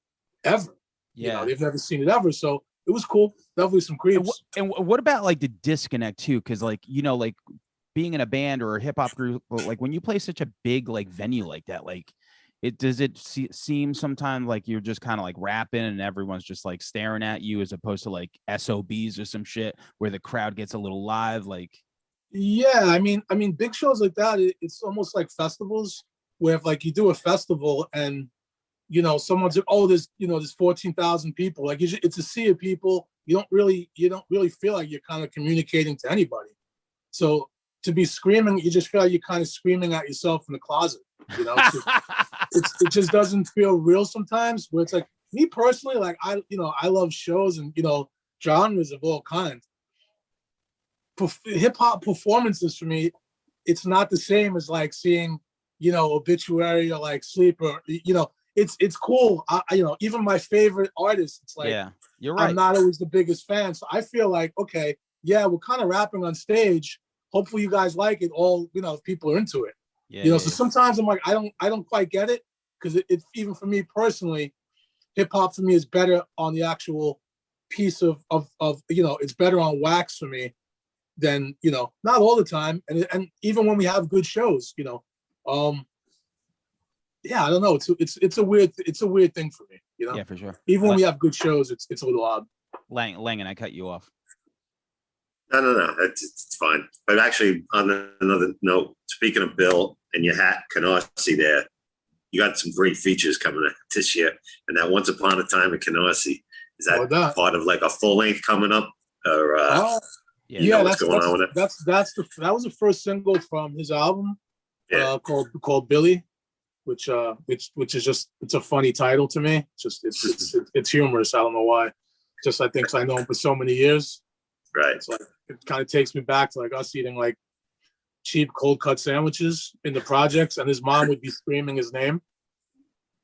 D: ever.
C: Yeah.
D: They've never seen it ever. So it was cool. Definitely some creeps.
C: And what about like the disconnect too? Because like like being in a band or a hip hop group, like when you play such a big like venue like that, like does it seem sometimes like you're just kind of like rapping and everyone's just like staring at you as opposed to like SOBs or some shit where the crowd gets a little live? Like,
D: yeah, I mean, big shows like that, it's almost like festivals where if like you do a festival and someone's like, oh, there's 14,000 people. Like it's a sea of people. You don't really feel like you're kind of communicating to anybody. So to be screaming, you just feel like you're kind of screaming at yourself in the closet. It just doesn't feel real sometimes. Where it's like me personally, like I love shows and genres of all kinds. Hip hop performances for me, it's not the same as like seeing Obituary or like Sleeper. It's cool. Even my favorite artists, it's like,
C: yeah, you're right.
D: I'm not always the biggest fan. So I feel like, okay, yeah, we're kind of rapping on stage. Hopefully you guys like it all, if people are into it.
C: Yeah,
D: so sometimes I'm like, I don't quite get it. Because it's even for me personally, hip hop for me is better on the actual piece of it's better on wax for me than, not all the time. And even when we have good shows, yeah, I don't know. It's a weird thing for me,
C: Yeah, for sure.
D: Even when we have good shows, it's a little odd.
C: Langan, I cut you off.
E: No. It's fine. But actually, on another note, speaking of Bill and your hat, Canarsie there, you got some great features coming out this year. And that Once Upon a Time in Canarsie, is that part of like a full length coming up? Or what's going on with it?
D: That was the first single from his album,
E: yeah.
D: called Billy. Which is just, it's a funny title to me. It's humorous. I don't know why. I think 'cause I know him for so many years.
E: Right.
D: It's like it kind of takes me back to like us eating like cheap cold cut sandwiches in the projects, and his mom would be screaming his name,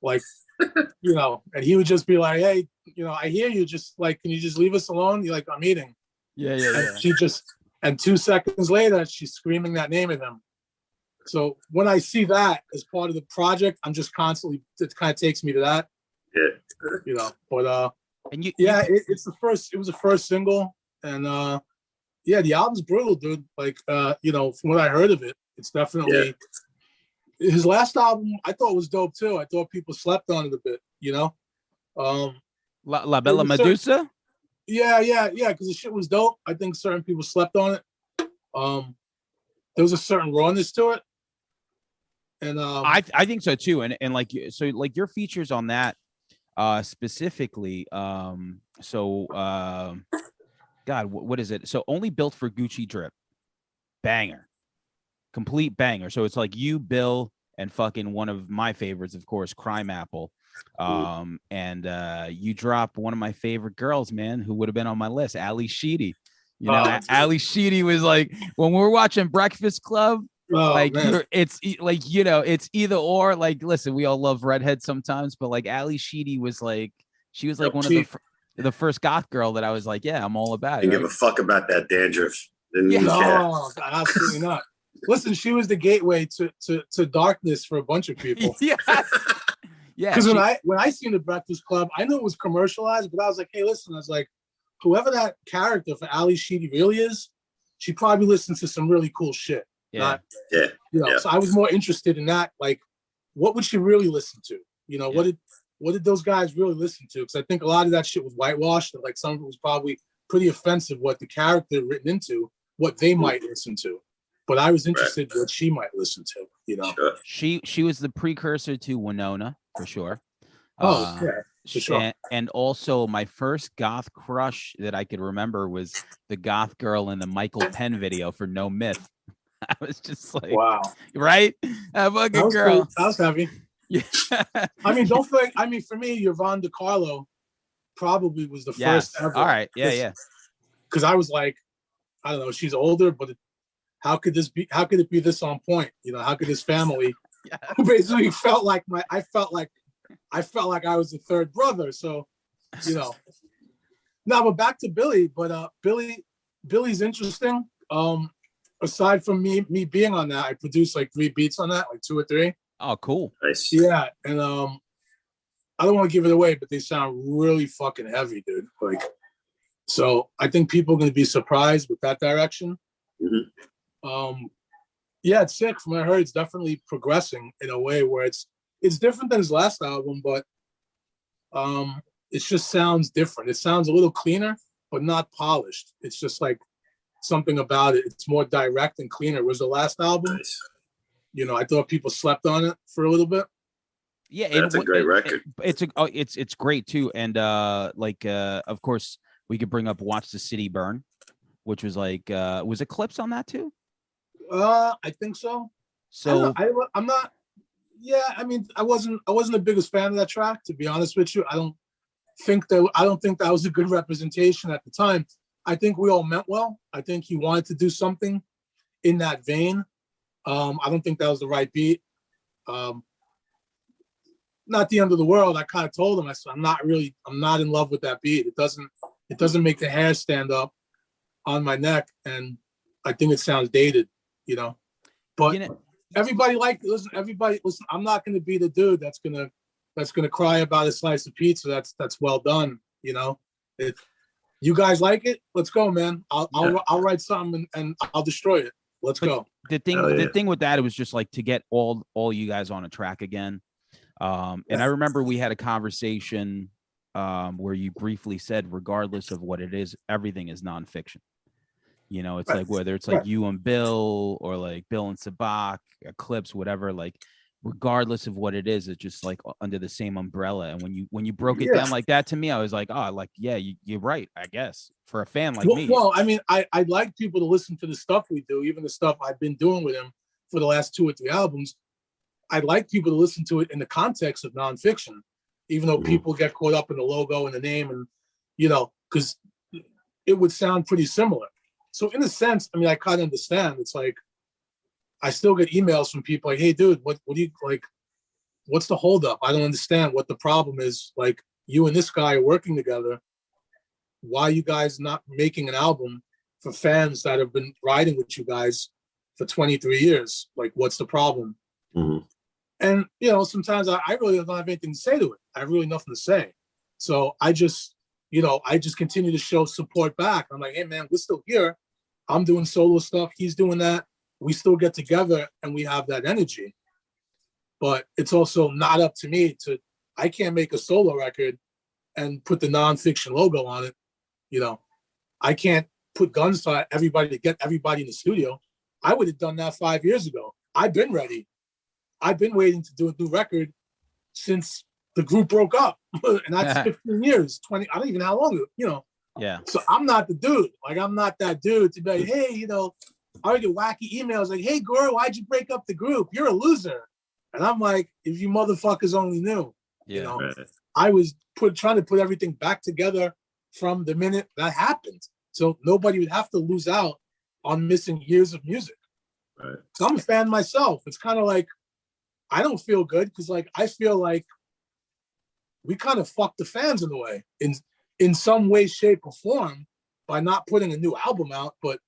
D: like and he would just be like, "Hey, I hear you. Just like, can you just leave us alone?" You're like, "I'm eating."
C: Yeah.
D: And 2 seconds later, she's screaming that name at him. So when I see that as part of the project, I'm just constantly, it kind of takes me to that.
E: Yeah.
D: But
C: and it
D: was the first single, and the album's brutal, dude. Like from what I heard of it, it's definitely his last album. I thought was dope too. I thought people slept on it a bit,
C: La Bella Medusa.
D: Yeah, because the shit was dope. I think certain people slept on it. There was a certain rawness to it. And
C: I think so too. And like, so like your features on that specifically, God, what is it? So Only Built for Gucci Drip, banger, complete banger. So it's like you, Bill, and fucking one of my favorites, of course, Crime Apple. And you drop one of my favorite girls, man, who would have been on my list, Ali Sheedy. Ali Sheedy was like, when we were watching Breakfast Club, it's either or. Like, listen, we all love redheads sometimes, but like Ali Sheedy was like, she was like one of the first goth girl that I was like, yeah, I'm all about it.
E: Didn't give a fuck about that dandruff.
D: No, absolutely not. Listen, she was the gateway to darkness for a bunch of people.
C: Yeah.
D: Because when I seen the Breakfast Club, I knew it was commercialized, but I was like, hey, listen, I was like, whoever that character for Ali Sheedy really is, she probably listens to some really cool shit.
C: Yeah.
D: So I was more interested in that. Like, what would she really listen to? What did those guys really listen to? Because I think a lot of that shit was whitewashed. And like some of it was probably pretty offensive. What the character written into, what they might listen to. But I was interested in what she might listen to.
E: Sure.
C: She was the precursor to Winona for sure.
D: For sure.
C: And also my first goth crush that I could remember was the goth girl in the Michael Penn video for No Myth. I was just like,
D: wow,
C: right? That fucking girl.
D: Cool. That was heavy.
C: Yeah.
D: I mean, don't think. I mean, for me, Yvonne DiCarlo probably was the first ever.
C: All right. Yeah.
D: Because I was like, I don't know, she's older, but how could this be? How could it be this on point? How could this family, who basically felt like I felt like I was the third brother. So, you know. Now, but back to Billy. But Billy's interesting. Aside from me being on that, I produced like 3 beats on that, like 2 or 3.
C: Oh, cool.
E: Nice.
D: Yeah, and I don't want to give it away, but they sound really fucking heavy, dude. Like, so I think people are going to be surprised with that direction.
E: Mm-hmm.
D: Yeah, it's sick. From what I heard, it's definitely progressing in a way where it's different than his last album, but it just sounds different. It sounds a little cleaner, but not polished. It's just like something about it. It's more direct and cleaner. Was the last album?
E: Nice.
D: You know, I thought people slept on it for a little bit.
C: Yeah,
E: that's a great record.
C: It's great too, and of course we could bring up "Watch the City Burn," which was like was Eclipse on that too?
D: I think so.
C: So
D: I'm not. Yeah, I mean, I wasn't the biggest fan of that track, to be honest with you. I don't think that was a good representation at the time. I think we all meant well. I think he wanted to do something in that vein. I don't think that was the right beat. Not the end of the world. I kind of told him, I said, I'm not in love with that beat. It doesn't make the hair stand up on my neck, and I think it sounds dated, you know. But everybody listen. I'm not going to be the dude that's gonna cry about a slice of pizza that's well done, you know. You guys like it? Let's go, man. I'll write something and I'll destroy it. Let's go.
C: The thing with that, it was just like to get all you guys on a track again. And I remember we had a conversation where you briefly said, regardless of what it is, everything is nonfiction. You know, it's like whether it's like you and Bill or like Bill and Sabak, Eclipse, whatever, like regardless of what it is, it's just like under the same umbrella. And when you broke it down like that to me, I was like, oh, like, yeah, you're right, I guess, for a fan like me.
D: Well, I mean, I'd like people to listen to the stuff we do, even the stuff I've been doing with him for the last 2 or 3 albums. I'd like people to listen to it in the context of nonfiction, even though people get caught up in the logo and the name, and, you know, because it would sound pretty similar. So in a sense, I mean, I kind of understand. It's like, I still get emails from people like, hey, dude, what do you like? What's the holdup? I don't understand what the problem is. Like, you and this guy are working together. Why are you guys not making an album for fans that have been riding with you guys for 23 years? Like, what's the problem?
E: Mm-hmm.
D: And, you know, sometimes I really don't have anything to say to it. I have really nothing to say. So I just continue to show support back. I'm like, hey, man, we're still here. I'm doing solo stuff. He's doing that. We still get together and we have that energy. But it's also not up to me I can't make a solo record and put the nonfiction logo on it. You know, I can't put guns to everybody to get everybody in the studio. I would have done that 5 years ago. I've been ready. I've been waiting to do a new record since the group broke up. And that's 15 years, 20, I don't even know how long, you know.
C: Yeah.
D: So I'm not the dude. Like, I'm not that dude to be like, hey, you know, I would get wacky emails like, hey, Gore, why'd you break up the group? You're a loser. And I'm like, if you motherfuckers only knew. You know, I was trying to put everything back together from the minute that happened. So nobody would have to lose out on missing years of music.
E: Right.
D: So I'm a fan myself. It's kind of like, I don't feel good because, like, I feel like we kind of fucked the fans in a way, in some way, shape, or form by not putting a new album out. But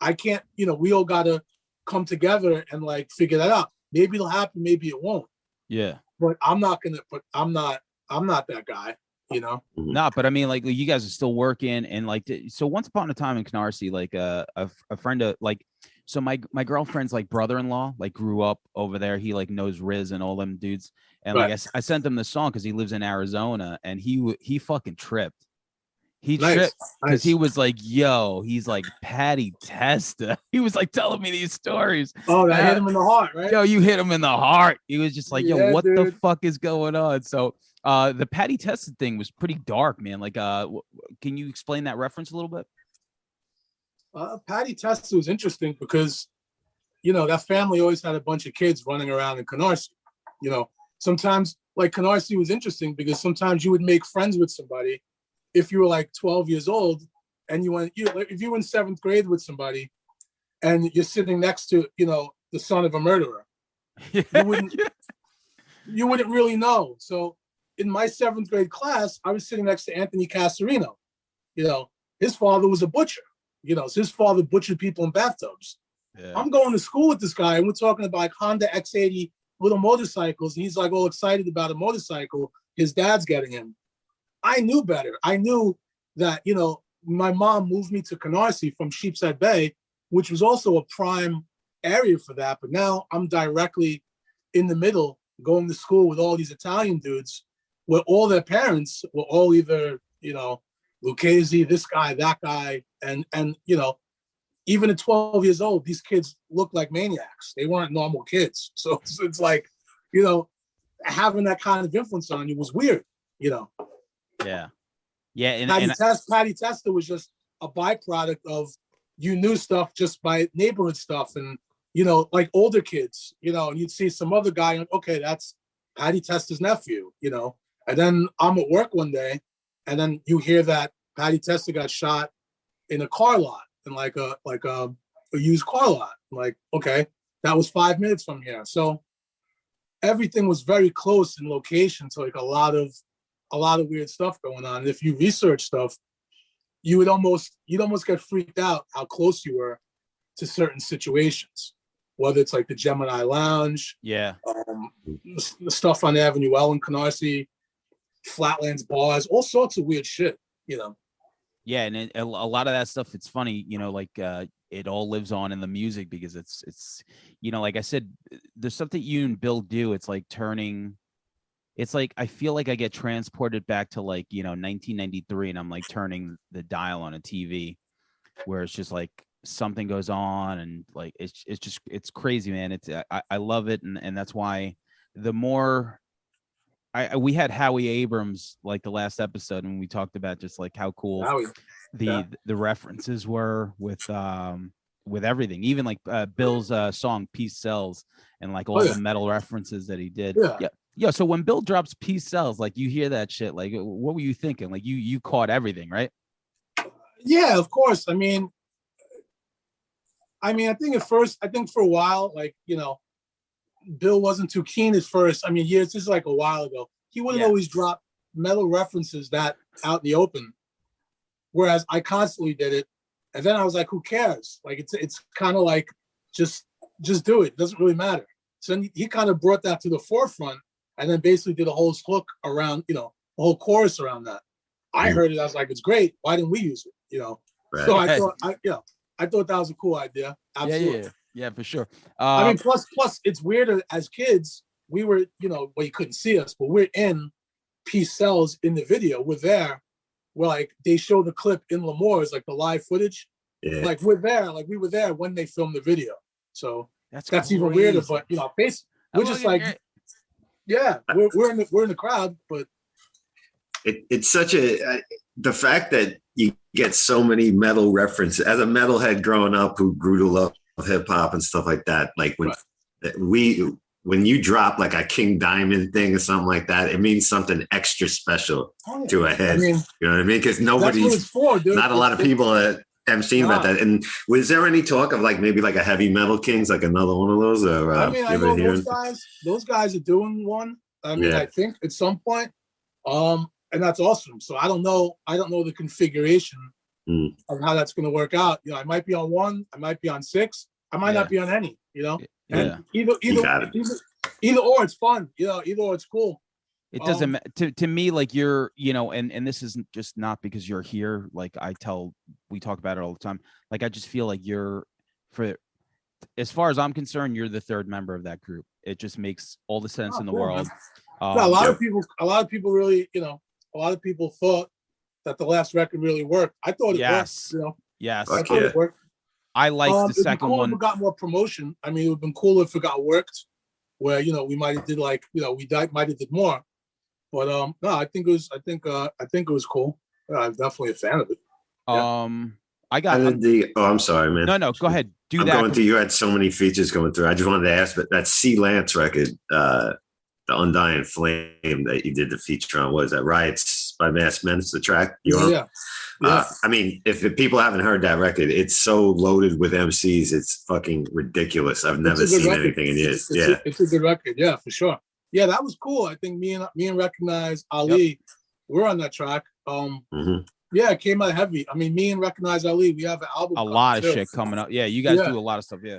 D: I can't, you know, we all got to come together and like figure that out. Maybe it'll happen, maybe it won't.
C: Yeah.
D: But I'm not that guy, you know?
C: No, but I mean, like, you guys are still working, and like, so once upon a time in Canarsie, like a friend of like, so my girlfriend's like brother-in-law like grew up over there. He like knows Riz and all them dudes. And like I sent him the song because he lives in Arizona, and he fucking tripped. He tripped because he was like, yo, he's like Patty Testa. He was like telling me these stories.
D: Oh, that hit him in the heart, right?
C: Yo, you hit him in the heart. He was just like, yo, what the fuck is going on? So the Patty Testa thing was pretty dark, man. Like, can you explain that reference a little bit?
D: Patty Testa was interesting because, you know, that family always had a bunch of kids running around in Canarsie. You know, sometimes like Canarsie was interesting because sometimes you would make friends with somebody if you were like 12 years old and if you were in 7th grade with somebody and you're sitting next to, you know, the son of a murderer, you wouldn't really know. So in my 7th grade class, I was sitting next to Anthony Casarino. You know, his father was a butcher. You know, so his father butchered people in bathtubs.
C: Yeah.
D: I'm going to school with this guy, and we're talking about like Honda X80 little motorcycles, and he's like all excited about a motorcycle his dad's getting him. I knew better. I knew that, you know, my mom moved me to Canarsie from Sheepshead Bay, which was also a prime area for that. But now I'm directly in the middle, going to school with all these Italian dudes, where all their parents were all either, you know, Lucchese, this guy, that guy, and you know, even at 12 years old, these kids looked like maniacs. They weren't normal kids. So it's like, you know, having that kind of influence on you was weird, you know.
C: Yeah. Yeah.
D: Patty Testa was just a byproduct of, you knew stuff just by neighborhood stuff, and, you know, like older kids, you know, and you'd see some other guy, and okay, that's Patty Testa's nephew, you know. And then I'm at work one day, and then you hear that Patty Testa got shot in a car lot, in like a used car lot. I'm like, okay, that was 5 minutes from here. So everything was very close in location to like a lot of weird stuff going on. And if you research stuff, you'd almost get freaked out how close you were to certain situations, whether it's like the Gemini Lounge,
C: yeah,
D: the stuff on Avenue L in Canarsie, Flatlands bars, all sorts of weird shit, you know.
C: Yeah, and a lot of that stuff, it's funny, you know, like it all lives on in the music, because it's you know, like I said, there's something you and Bill do. It's like it's like I feel like I get transported back to like, you know, 1993, and I'm like turning the dial on a TV, where it's just like something goes on, and like it's crazy, man. I love it, and that's why the more we had Howie Abrams like the last episode, and we talked about just like how cool the references were with everything, even like Bill's song Peace Sells, and like all the metal references that he did. Yeah. So when Bill drops Peace Sells, like you hear that shit, like what were you thinking? Like you caught everything, right?
D: Yeah, of course. I mean, I think for a while, like, you know, Bill wasn't too keen at first. I mean, this is like a while ago. He wouldn't always drop metal references that out in the open, whereas I constantly did it. And then I was like, who cares? Like, it's kind of like, just do it. It doesn't really matter. So then he kind of brought that to the forefront, and then basically did a whole hook around, you know, a whole chorus around that. I heard it. I was like, it's great. Why didn't we use it? You know? Right. So I thought that was a cool idea. Absolutely.
C: Yeah, for sure.
D: I mean, plus it's weirder as kids. We were, you know, well, you couldn't see us, but we're in Peace Sells in the video. We're there. We're like, they show the clip in Lemore's, like the live footage. Yeah. Like we were there when they filmed the video. So that's even weirder. But you know, we're just like, yeah, we're in the crowd. But
E: it's such the fact that you get so many metal references as a metalhead growing up who grew to love hip hop and stuff like that. Like when you drop like a King Diamond thing or something like that, it means something extra special to a head. I mean, you know what I mean? Because not a lot of people have seen about that. And was there any talk of like maybe like a Heavy Metal Kings, like another one of those? Or
D: I mean, I know those guys are doing one. I mean, I think at some point, and that's awesome. So I don't know the configuration of how that's going to work out. You know, I might be on one, I might be on six, I might not be on any. You know, and either or, it's fun. You know, either or, it's cool.
C: It doesn't to me, like you're, you know, and this isn't just not because you're here. Like we talk about it all the time. Like I just feel like as far as I'm concerned, you're the third member of that group. It just makes all the sense in the world.
D: A lot of people really, you know, a lot of people thought that the last record really worked. I thought it worked. You know,
C: yes,
D: I thought it worked.
C: I like the second one.
D: If it got more promotion. I mean, it would have been cool if it got worked, where, you know, we might have did like, you know, might have did more. But no, I think it was cool. I'm definitely a fan of it.
E: I'm sorry, man.
C: No, go ahead.
E: You had so many features going through. I just wanted to ask, but that C. Lance record, the Undying Flame that you did the feature on, was that Riots by Masked Men? The track
D: Yeah.
E: I mean, if people haven't heard that record, it's so loaded with MCs, it's fucking ridiculous. I've never seen anything in years.
D: It's a good record, yeah, for sure. Yeah, that was cool. I think me and Recognize Ali, we're on that track. Yeah, it came out heavy. I mean, me and Recognize Ali, we have an album.
C: A lot of shit coming up. Yeah, you guys do a lot of stuff. Yeah.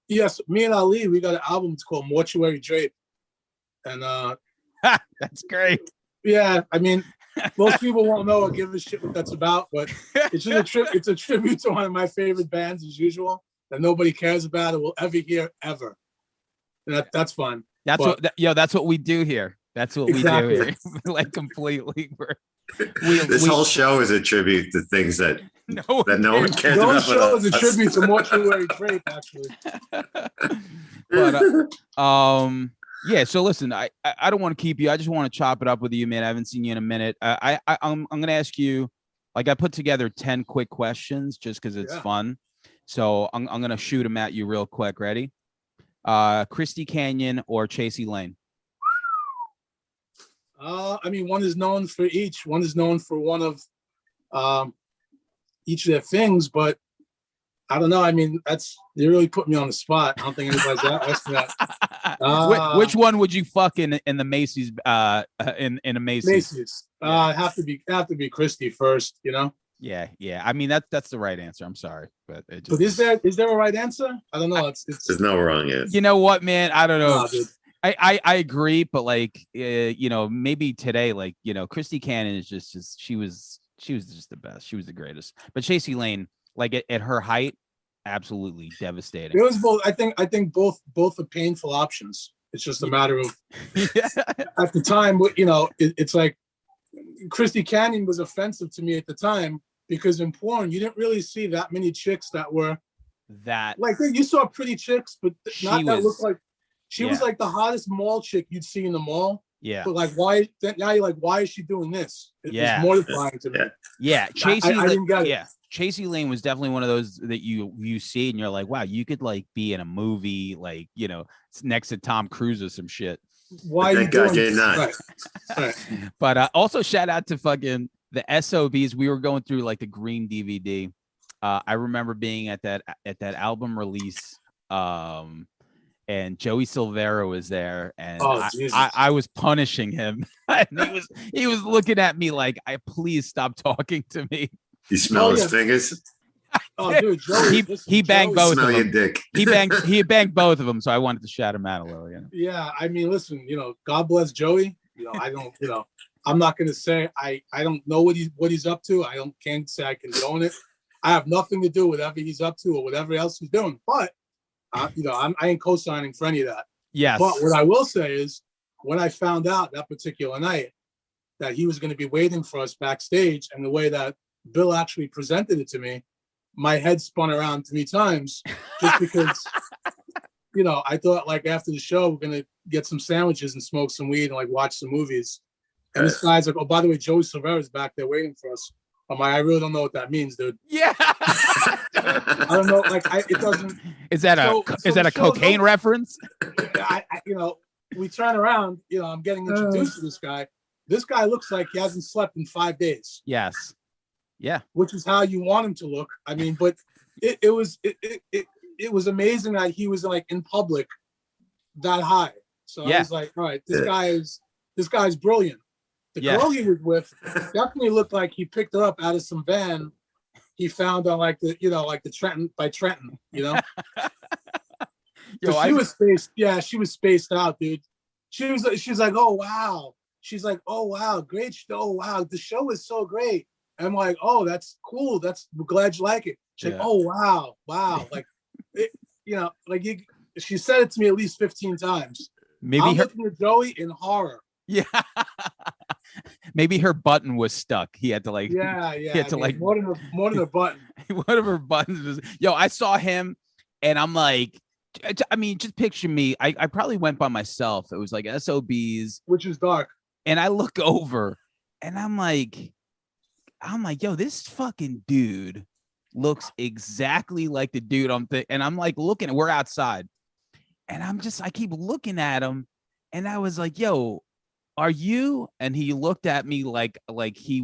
D: Yes, me and Ali, we got an album. It's called Mortuary Drape, and
C: that's great.
D: Yeah, I mean, most people won't know or give a shit what that's about, but it's just it's a tribute to one of my favorite bands, as usual, that nobody cares about or will ever hear ever. And that's fun.
C: That's what we do here. That's what we do here. Like completely.
E: This whole show is a tribute to things that no one cares about.
D: The show is a tribute to Mortuary Drape, actually.
C: But yeah. So listen, I don't want to keep you. I just want to chop it up with you, man. I haven't seen you in a minute. I'm gonna ask you. Like I put together 10 quick questions just because it's fun. So I'm gonna shoot them at you real quick. Ready? Christy Canyon or Chasey Lane?
D: I mean, one is known for each. One is known for one of each of their things, but I don't know. I mean, they really put me on the spot. I don't think anybody's asking that.
C: Which one would you fuck in the Macy's? In a Macy's?
D: Macy's. Have to be Christy first. You know.
C: Yeah. I mean, that's the right answer. I'm sorry, but
D: is there a right answer? I don't know.
E: There's no wrong answer.
C: You know what, man? I don't know.
D: Dude.
C: I agree, but like maybe today, like Christy Cannon is just she was just the best. She was the greatest. But Chasey Lane, like at her height, absolutely devastating.
D: It was both. I think both are painful options. It's just a matter of at the time. It's like Christy Canyon was offensive to me at the time because in porn you didn't really see that many chicks that were that like you saw pretty chicks, but not that looked like. She was like the hottest mall chick you'd see in the mall. Yeah. But like, why? Now you're like, why is she doing this? It's mortifying to me.
C: Yeah. Chasey Lane was definitely one of those that you see and you're like, wow, you could like be in a movie, like, next to Tom Cruise or some shit.
D: Why are you doing this?
C: Right. But also shout out to fucking the SOBs. We were going through like the green DVD. I remember being at that album release. And Joey Silvera was there, and I was punishing him. And he was looking at me like, "Please stop talking to me."
E: You smell his fingers.
D: Oh, dude, Joey,
C: he banged both
E: smell
C: of them.
E: Your dick.
C: He banged both of them, so I wanted to shout him out a little.
D: Yeah, I mean, listen, God bless Joey. I don't, I'm not gonna say I don't know what he's up to. Can't say I condone it. I have nothing to do with whatever he's up to or whatever else he's doing, but. I ain't co-signing for any of that.
C: Yes.
D: But what I will say is, when I found out that particular night that he was going to be waiting for us backstage, and the way that Bill actually presented it to me, my head spun around 3 times, just because, I thought like after the show we're gonna get some sandwiches and smoke some weed and like watch some movies. And this guy's like, oh, by the way, Joey Silvera's back there waiting for us. I'm like, I really don't know what that means, dude.
C: Yeah.
D: I don't know. Like, it doesn't.
C: Is that a cocaine reference?
D: We turn around. I'm getting introduced to this guy. This guy looks like he hasn't slept in 5 days.
C: Yes. Yeah.
D: Which is how you want him to look. I mean, but it was amazing that he was like in public that high. So I was like, all right, this guy's brilliant. The girl he was with definitely looked like he picked her up out of some van he found on like the Trenton by Trenton, She was spaced. Yeah, she was spaced out, dude. She was like, oh wow. She's like, oh wow, great show. Oh wow, the show is so great. And I'm like, oh, that's cool. I'm glad you like it. She's like, oh wow. Like, she said it to me at least 15 times.
C: Maybe
D: I'm looking at Joey in horror.
C: Yeah. Maybe her button was stuck. He had to like.
D: Yeah.
C: He had to like
D: more than a button.
C: One of her buttons was. Yo, I saw him, and I'm like, I mean, just picture me. I probably went by myself. It was like SOBs,
D: which is dark.
C: And I look over, and I'm like, yo, this fucking dude looks exactly like the dude and I'm like looking. We're outside, and I keep looking at him, and I was like, yo. Are you? And he looked at me like he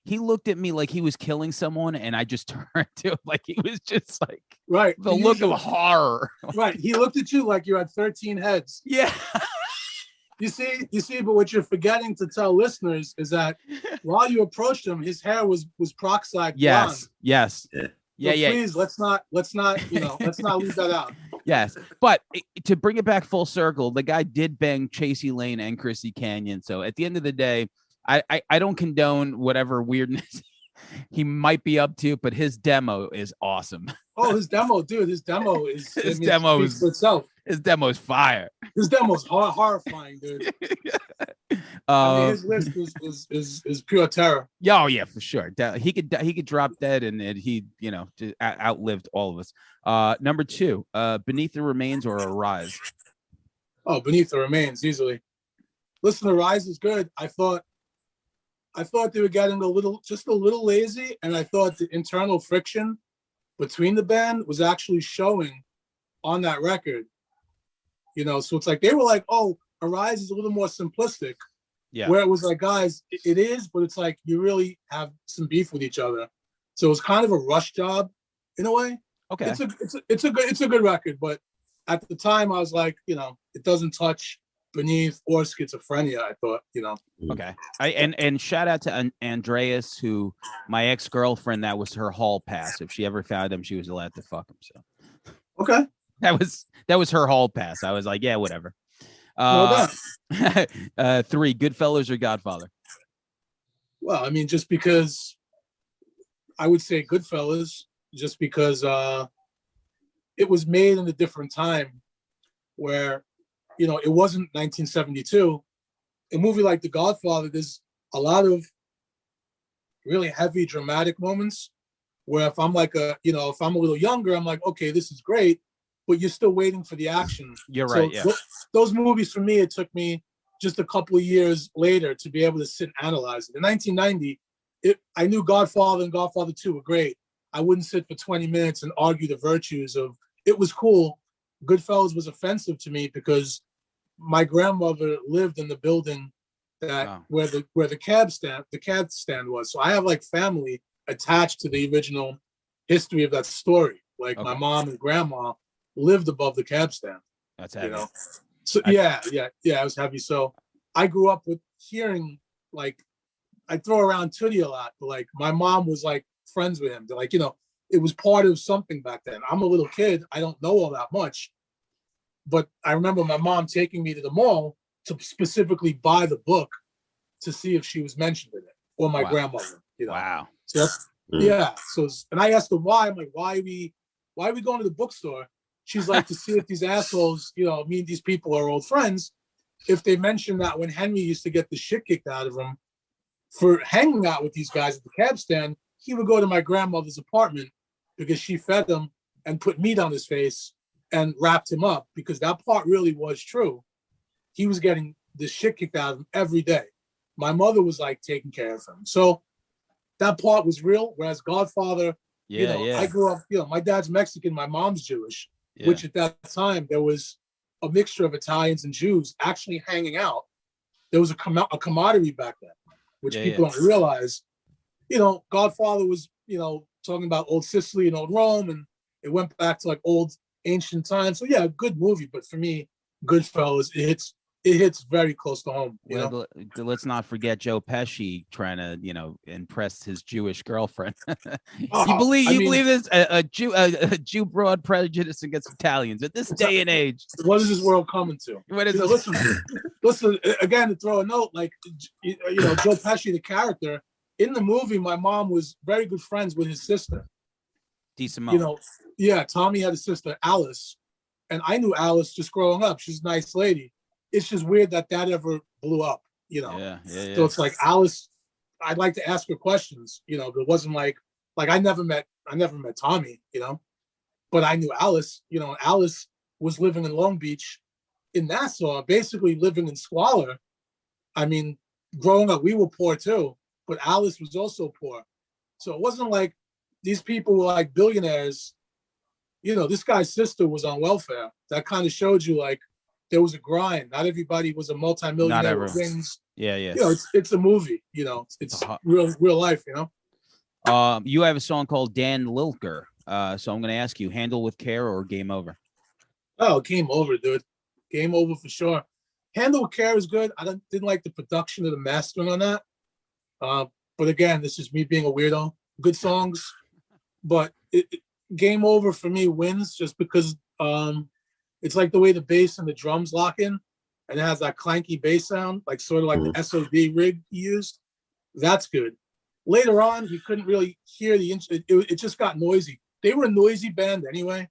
C: looked at me like he was killing someone, and I just turned to him like he was just like
D: the
C: look of horror.
D: Right. He looked at you like you had 13 heads.
C: Yeah.
D: You see, but what you're forgetting to tell listeners is that while you approached him, his hair was peroxide blonde.
C: Yes.
E: Yeah.
C: Yeah,
D: So please, let's not let's not leave that out.
C: Yes, but to bring it back full circle, the guy did bang Chasey Lane and Chrissy Canyon. So at the end of the day, I don't condone whatever weirdness he might be up to, but his demo is awesome.
D: Oh, his demo, dude! His demo is
C: His demo is
D: for itself.
C: His demo is fire.
D: His demo is horrifying, dude. I mean, his list is pure terror.
C: Yeah, oh yeah, for sure. He could drop dead, and he just outlived all of us. Number 2, Beneath the Remains or Arise.
D: Oh, Beneath the Remains, easily. Listen, Arise is good. I thought they were getting just a little lazy, and I thought the internal friction between the band was actually showing on that record. So it's like they were like, oh, Arise is a little more simplistic.
C: Yeah.
D: Where it was like, guys, it is, but it's like you really have some beef with each other. So it was kind of a rush job in a way.
C: Okay.
D: It's a good record, but at the time I was like, it doesn't touch Beneath or Schizophrenia. I thought,
C: Okay. And shout out to Andreas, who my ex-girlfriend, that was her hall pass. If she ever found him, she was allowed to fuck him. So
D: okay.
C: That was her hall pass. I was like, yeah, whatever. 3, Goodfellas or Godfather?
D: Well, I mean, just because I would say Goodfellas, just because it was made in a different time where, it wasn't 1972. A movie like The Godfather, there's a lot of really heavy dramatic moments where if I'm like if I'm a little younger, I'm like, okay, this is great, but you're still waiting for the action.
C: You're right. Yeah.
D: Those movies for me, it took me just a couple of years later to be able to sit and analyze it. In 1990, I knew Godfather and Godfather 2 were great. I wouldn't sit for 20 minutes and argue the virtues of it was cool. Goodfellas was offensive to me because my grandmother lived in the building where the cab stand was. So I have like family attached to the original history of that story. Like my mom and grandma lived above the cab stand.
C: That's heavy.
D: So it was heavy. So I grew up with hearing, like, I throw around Tootie a lot, but like my mom was like friends with him. They're like, it was part of something back then. I'm a little kid. I don't know all that much. But I remember my mom taking me to the mall to specifically buy the book to see if she was mentioned in it, or my grandmother.
C: Wow.
D: So yeah. So and I asked her why. I'm like, why are we going to the bookstore? She's like, to see if these assholes, me and these people are old friends. If they mention that when Henry used to get the shit kicked out of him for hanging out with these guys at the cab stand, he would go to my grandmother's apartment because she fed him and put meat on his face and wrapped him up, because that part really was true. He was getting the shit kicked out of him every day. My mother was like taking care of him. So that part was real. Whereas Godfather, I grew up, my dad's Mexican, my mom's Jewish, which at that time there was a mixture of Italians and Jews actually hanging out. There was a camaraderie back then, which people don't realize. Godfather was, talking about old Sicily and old Rome, and it went back to like old ancient times. So yeah, good movie, but for me, Goodfellas, it hits very close to home.
C: Let's not forget Joe Pesci trying to, impress his Jewish girlfriend. You believe this? A Jew broad prejudice against Italians at this day and age.
D: What is this world coming to?
C: What is
D: listen again, to throw a note, like Joe Pesci, the character in the movie, my mom was very good friends with his sister.
C: DeSimone.
D: Tommy had a sister, Alice, and I knew Alice just growing up. She's a nice lady. It's just weird that ever blew up,
C: Yeah.
D: So it's like Alice, I'd like to ask her questions, but it wasn't like I never met Tommy, but I knew Alice, Alice was living in Long Beach in Nassau, basically living in squalor. I mean, growing up, we were poor too, but Alice was also poor. So it wasn't like these people were like billionaires. This guy's sister was on welfare. That kind of showed you like there was a grind. Not everybody was a multimillionaire with things.
C: Yeah.
D: It's a movie. It's real life.
C: You have a song called Dan Lilker. So I'm going to ask you, Handle with Care or Game Over?
D: Oh, Game Over, dude. Game Over for sure. Handle with Care is good. I didn't like the production of the mastering on that. But again, this is me being a weirdo. Good songs, but Game Over for me wins just because it's like the way the bass and the drums lock in, and it has that clanky bass sound, like sort of like the SOD rig he used. That's good. Later on, you couldn't really hear the it just got noisy. They were a noisy band anyway.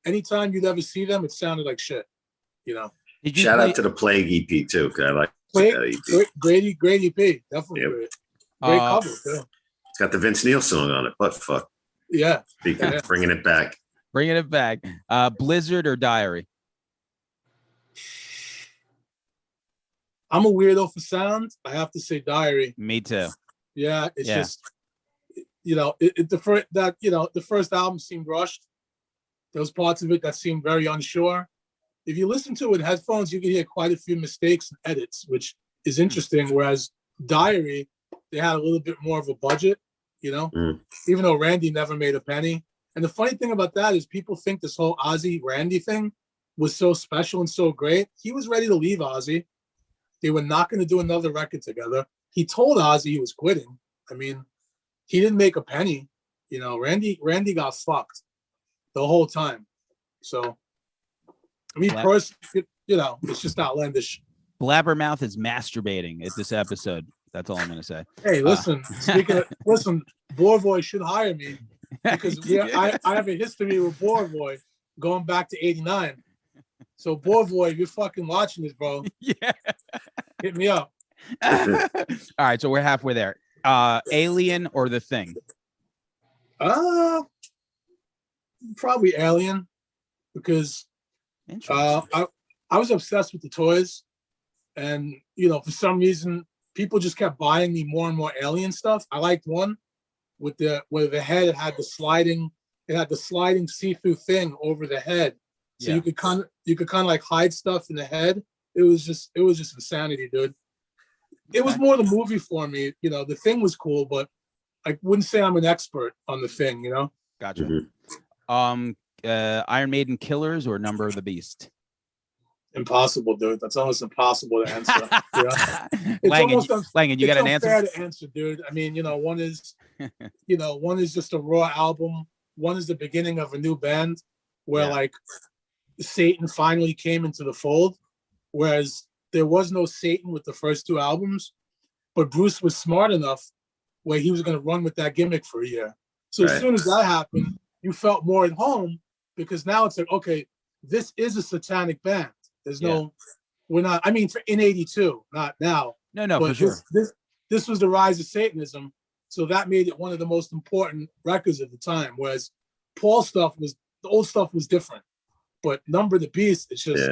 D: Anytime you'd ever see them, it sounded like shit, you know.
E: Shout out to the Plague EP too, because I like that EP.
D: Great EP, definitely great. Great cover too.
E: It's got the Vince Neil song on it. What the fuck?
D: Yeah.
E: Speaking of bringing it back.
C: Bringing it back. Blizzard or Diary?
D: I'm a weirdo for sound. I have to say Diary.
C: Me too.
D: Yeah, it's just, you know, the first album seemed rushed. There was parts of it that seemed very unsure. If you listen to it with headphones, you can hear quite a few mistakes and edits, which is interesting. Whereas Diary, they had a little bit more of a budget, you know, even though Randy never made a penny. And the funny thing about that is people think this whole Ozzy Randy thing was so special and so great. He was ready to leave Ozzy. They were not going to do another record together. He told Ozzy he was quitting. I mean, he didn't make a penny. You know, Randy got fucked the whole time. So, I mean, personally, you know, it's just outlandish.
C: Blabbermouth is masturbating at this episode. That's all I'm going to say.
D: Hey, listen, listen, Boerboy should hire me because I have a history with Boerboy going back to 89. So Boerboy, if you're fucking watching this, bro, hit me up.
C: All right, so we're halfway there. Alien or The Thing?
D: Probably Alien, because I was obsessed with the toys, and you know, for some reason, people just kept buying me more and more Alien stuff. I liked one with where the head had the sliding see-through thing over the head, so you could kind of like hide stuff in the head. It was just insanity, dude. It was more the movie for me. You know, The Thing was cool, but I wouldn't say I'm an expert on The Thing, you know?
C: Gotcha. Iron Maiden Killers or Number of the Beast?
D: Impossible, dude. That's almost impossible to answer.
C: Langan, you got an answer?
D: It's unfair to answer, dude. I mean, you know, one is just a raw album. One is the beginning of a new band where like Satan finally came into the fold, whereas there was no Satan with the first two albums, but Bruce was smart enough where he was going to run with that gimmick for a year. So as soon as that happened, you felt more at home because now it's like, okay, this is a satanic band. There's we're not, I mean, in 82, not now.
C: No,
D: but
C: for sure.
D: This was the rise of Satanism. So that made it one of the most important records at the time. Whereas Paul's the old stuff was different. But Number of the Beast, it's just,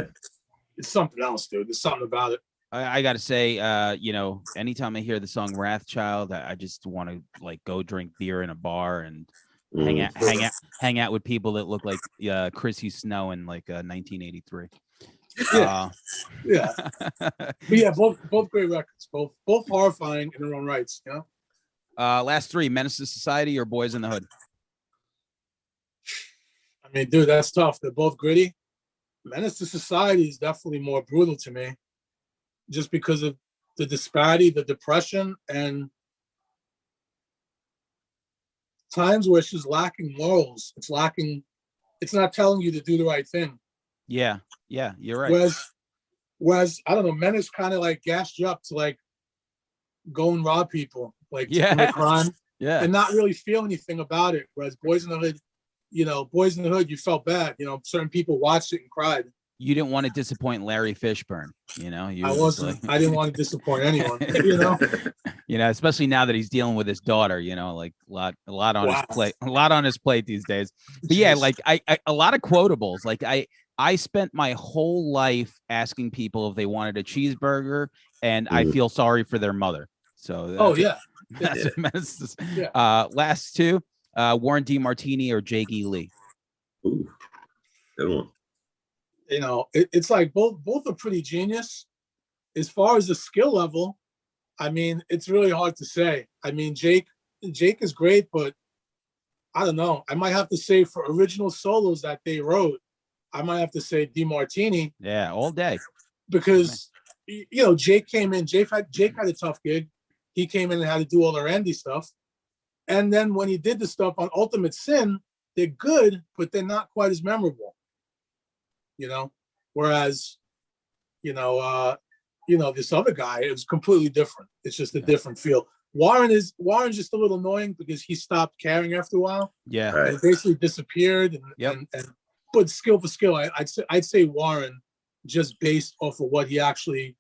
D: it's something else, dude. There's something about it.
C: I got to say, you know, anytime I hear the song Wrathchild, I just want to like go drink beer in a bar and hang out with people that look like Chrissy Snow in like 1983.
D: But yeah, both great records, both horrifying in their own rights, you know.
C: Last three: Menace to Society or Boys in the Hood?
D: I mean, dude, that's tough. They're both gritty. Menace to Society is definitely more brutal to me, just because of the disparity, the depression, and times where it's just lacking morals. It's not telling you to do the right thing. Yeah, you're right. Whereas I don't know, Menace kind of like gassed you up to like go and rob people, like to commit crime, and not really feel anything about it. Whereas Boys in the Hood, you felt bad. You know, certain people watched it and cried.
C: You didn't want to disappoint Larry Fishburne, you know.
D: I didn't want to disappoint anyone, you know.
C: You know, especially now that he's dealing with his daughter. You know, like a lot on his plate these days. But yeah, like I a lot of quotables. Like I spent my whole life asking people if they wanted a cheeseburger, and I feel sorry for their mother. So that's last two, Warren DeMartini or J.G. Lee.
E: Ooh, good one.
D: You know, it's like both are pretty genius. As far as the skill level, I mean, it's really hard to say. I mean, Jake is great, but I don't know. I might have to say for original solos that they wrote, I might have to say DeMartini.
C: Yeah, all day.
D: Because Jake came in. Jake had a tough gig. He came in and had to do all the Randy stuff. And then when he did the stuff on Ultimate Sin, they're good, but they're not quite as memorable. Whereas, this other guy, it was completely different. It's just a different feel. Warren's just a little annoying because he stopped caring after a while.
C: Yeah,
E: Right.
D: And basically disappeared. But skill for skill, I'd say Warren, just based off of what he actually.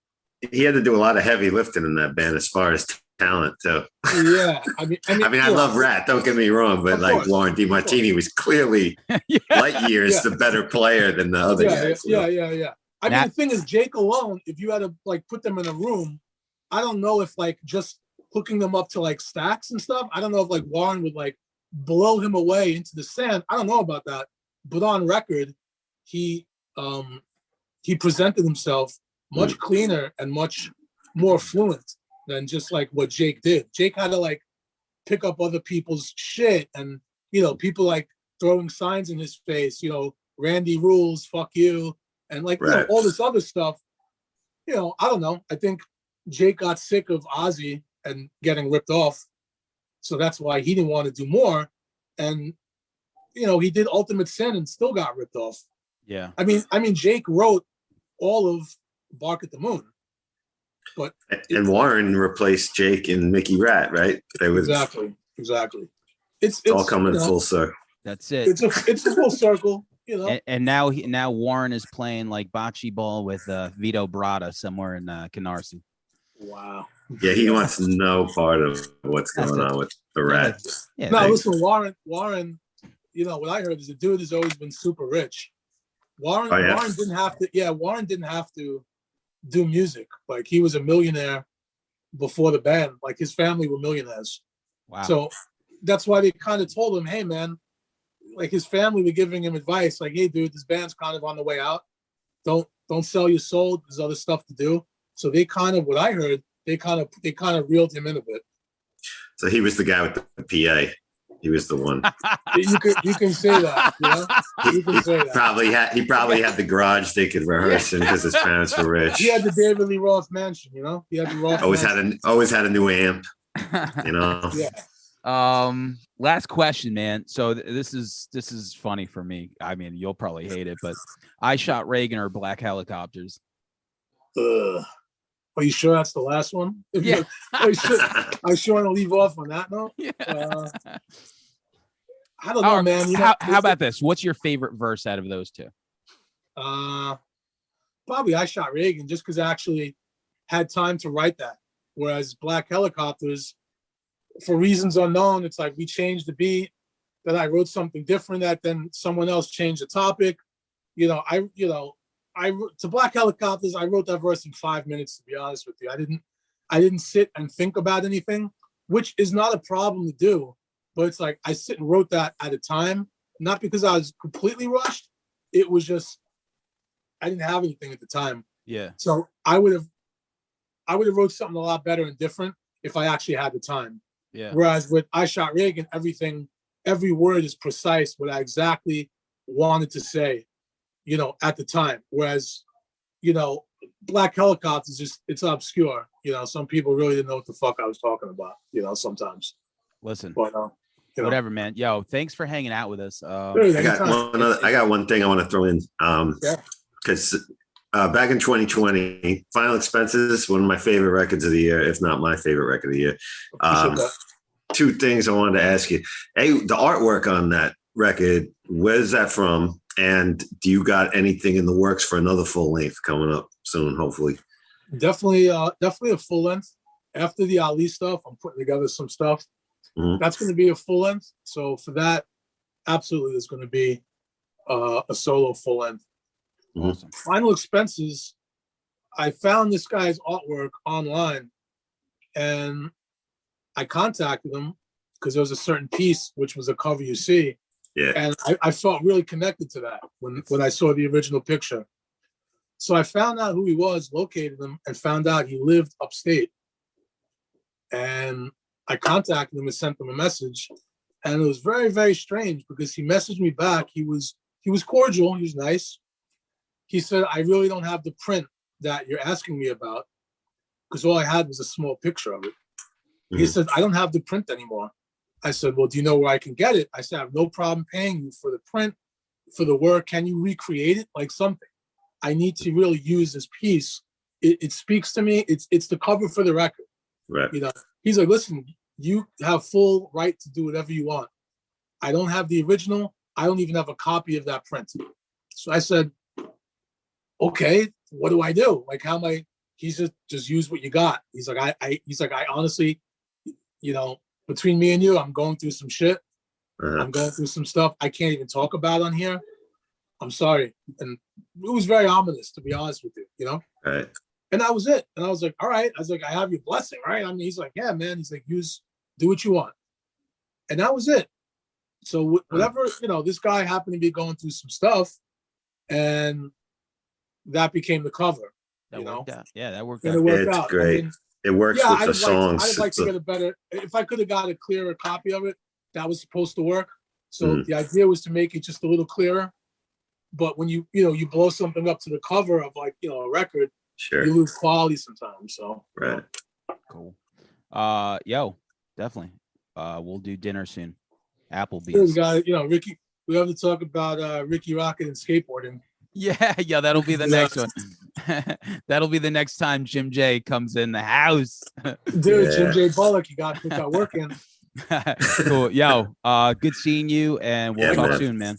E: He had to do a lot of heavy lifting in that band as far as talent too.
D: Yeah, I mean,
E: I love Rat. Don't get me wrong, but like Warren DeMartini was clearly light years the better player than the other guys.
D: Yeah. I mean, the thing is, Jake alone, if you had to like put them in a room, I don't know if like just hooking them up to like stacks and stuff. I don't know if like Warren would like blow him away into the sand. I don't know about that, but on record, he presented himself much cleaner and much more fluent than just like what Jake did. Jake had to like pick up other people's shit and, people like throwing signs in his face, Randy rules, fuck you. And like, all this other stuff, I don't know. I think Jake got sick of Ozzy and getting ripped off. So that's why he didn't want to do more. And, he did Ultimate Sin and still got ripped off.
C: Yeah.
D: I mean, Jake wrote all of Bark at the Moon.
E: And Warren replaced Jake and Mickey Rat, right?
D: Exactly. It's
E: all coming full circle.
C: That's it.
D: It's a full circle,
C: And now Warren is playing like bocce ball with Vito Bratta somewhere in Canarsie.
D: Wow.
E: Yeah, he wants no part of what's going on with the Rat.
D: Yeah, no, listen, Warren. What I heard is the dude has always been super rich. Warren didn't have to. Yeah, Warren didn't have to do music. Like he was a millionaire before the band. Like his family were millionaires.
C: Wow.
D: So that's why they kind of told him, hey man, like his family were giving him advice, like, hey dude, this band's kind of on the way out. Don't sell your soul. There's other stuff to do. So they kind of, what I heard, they kind of reeled him in a bit.
E: So he was the guy with the PA. He was the one.
D: You can say that. You can say that.
E: He probably had the garage they could rehearse in because his parents were rich.
D: He had the David Lee Roth mansion. He had the Roth.
E: Always had a new amp.
D: Yeah.
C: Last question, man. So this is funny for me. I mean, you'll probably hate it, but I Shot Reagan or Black Helicopters.
D: Are you sure that's the last one?
C: Yeah.
D: I sure want to leave off on that note.
C: Yeah.
D: I don't know, man.
C: How about this? What's your favorite verse out of those two?
D: Probably I Shot Reagan, just because I actually had time to write that. Whereas Black Helicopters, for reasons unknown, it's like we changed the beat, then I wrote something different, that then someone else changed the topic. To Black Helicopters, I wrote that verse in 5 minutes, to be honest with you. I didn't sit and think about anything, which is not a problem to do, but it's like I sit and wrote that at a time, not because I was completely rushed. It was just I didn't have anything at the time.
C: Yeah.
D: So I would have wrote something a lot better and different if I actually had the time.
C: Yeah.
D: Whereas with I Shot Reagan, every word is precise, what I exactly wanted to say, at the time. Whereas, Black Helicopters, it's obscure. Some people really didn't know what the fuck I was talking about, sometimes.
C: Listen,
D: but,
C: whatever, man. Yo, thanks for hanging out with us.
E: I got one thing I want to throw in. Because back in 2020, Final Expenses, one of my favorite records of the year, if not my favorite record of the year. Two things I wanted to ask you. Hey, the artwork on that record, where's that from? And do you got anything in the works for another full length coming up soon, hopefully?
D: Definitely a full length. After the Ali stuff, I'm putting together some stuff. Mm-hmm. That's going to be a full length. So for that, absolutely, there's going to be a solo full length.
C: Mm-hmm.
D: Awesome. Final Expenses, I found this guy's artwork online, and I contacted him because there was a certain piece, which was a cover you see.
E: Yeah.
D: And I felt really connected to that when I saw the original picture. So I found out who he was, located him, and found out he lived upstate. And I contacted him and sent him a message. And it was very, very strange because he messaged me back. He was cordial. He was nice. He said, I really don't have the print that you're asking me about, because all I had was a small picture of it.
E: Mhm.
D: He said, I don't have the print anymore. I said, well, do you know where I can get it? I said, I have no problem paying you for the print, for the work. Can you recreate it like something? I need to really use this piece. It speaks to me. It's the cover for the record.
E: Right.
D: You know, he's like, listen, you have full right to do whatever you want. I don't have the original. I don't even have a copy of that print. So I said, okay, what do I do? Like, how am I? He said, just use what you got. He's like, I honestly, you know, between me and you, I'm going through some shit. I'm going through some stuff I can't even talk about on here. I'm sorry. And it was very ominous, to be honest with you, you know?
E: Right.
D: And that was it. And I was like, all right. I was like, I have your blessing, right? I mean, he's like, yeah, man. He's like, do what you want. And that was it. So whatever, you know, this guy happened to be going through some stuff, and that became the cover.
C: That
D: you know?
C: worked out. Yeah, that worked
D: And
C: out.
D: it worked
E: It's
D: out.
E: great.
D: I mean,
E: It works
D: yeah,
E: with the songs.
D: I'd like
E: It's
D: to
E: a-
D: get a better, if I could have got a clearer copy of it, that was supposed to work. So the idea was to make it just a little clearer. But when you blow something up to the cover of, like, you know, a record,
E: Sure.
D: you lose quality sometimes. So
E: Right.
C: Cool. Yo, definitely. We'll do dinner soon.
D: we
C: Applebee's.
D: got, you know, Ricky. We have to talk about Ricky Rocket and skateboarding.
C: Yeah, that'll be the next one. That'll be the next time Jim J comes in the house.
D: Dude,
E: Yeah.
D: Jim J. Bullock, you got to put that work in.
C: Cool. Yo, good seeing you, and we'll
E: Yeah,
C: talk
E: man.
C: soon, man.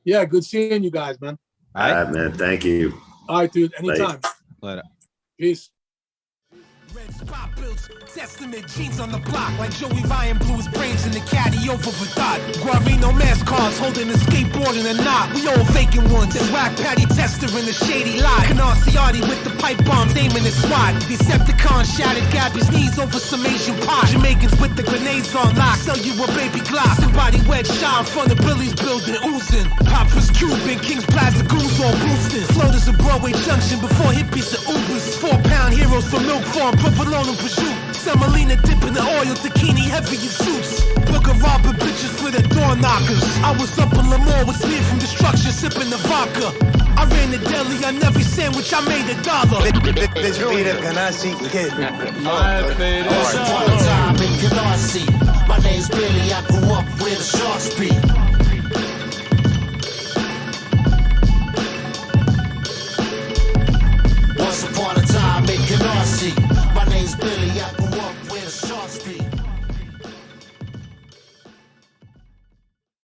D: Yeah, good seeing you guys, man.
C: All
E: All
C: right.
E: right, man. Thank you.
D: All right, dude. Anytime.
C: Later.
D: Peace.
B: Red spot builds, testament jeans on the block. Like Joey Ryan blew his brains in the caddy over for thought. Guarino mask cards holding a skateboard in a knot. We all vacant ones. And whack Patty Tester in the shady lot. Canarsie with the pipe bombs aiming his SWAT. Decepticon shattered Gabby's knees over some Asian pot. Jamaicans with the grenades on lock. Sell you a baby glass. Somebody wet shot in front of Billy's building oozing. Pop was Cuban, King's Plaza goons all boosting. Floaters of Broadway Junction before hippies and Ubers. 4-pound heroes from Milk Farm. Provolone and prosciutto. Semolina dipping the oil, zucchini heavy in soups. Book of robbing bitches for the door knockers. I was up in Lemoore with smeared from destruction, sipping the vodka. I ran the deli on every sandwich, I made $1.
F: This be the Canarsie kid.
B: Once upon a time in Canarsie, my name's Billy, I grew up where the sharks be.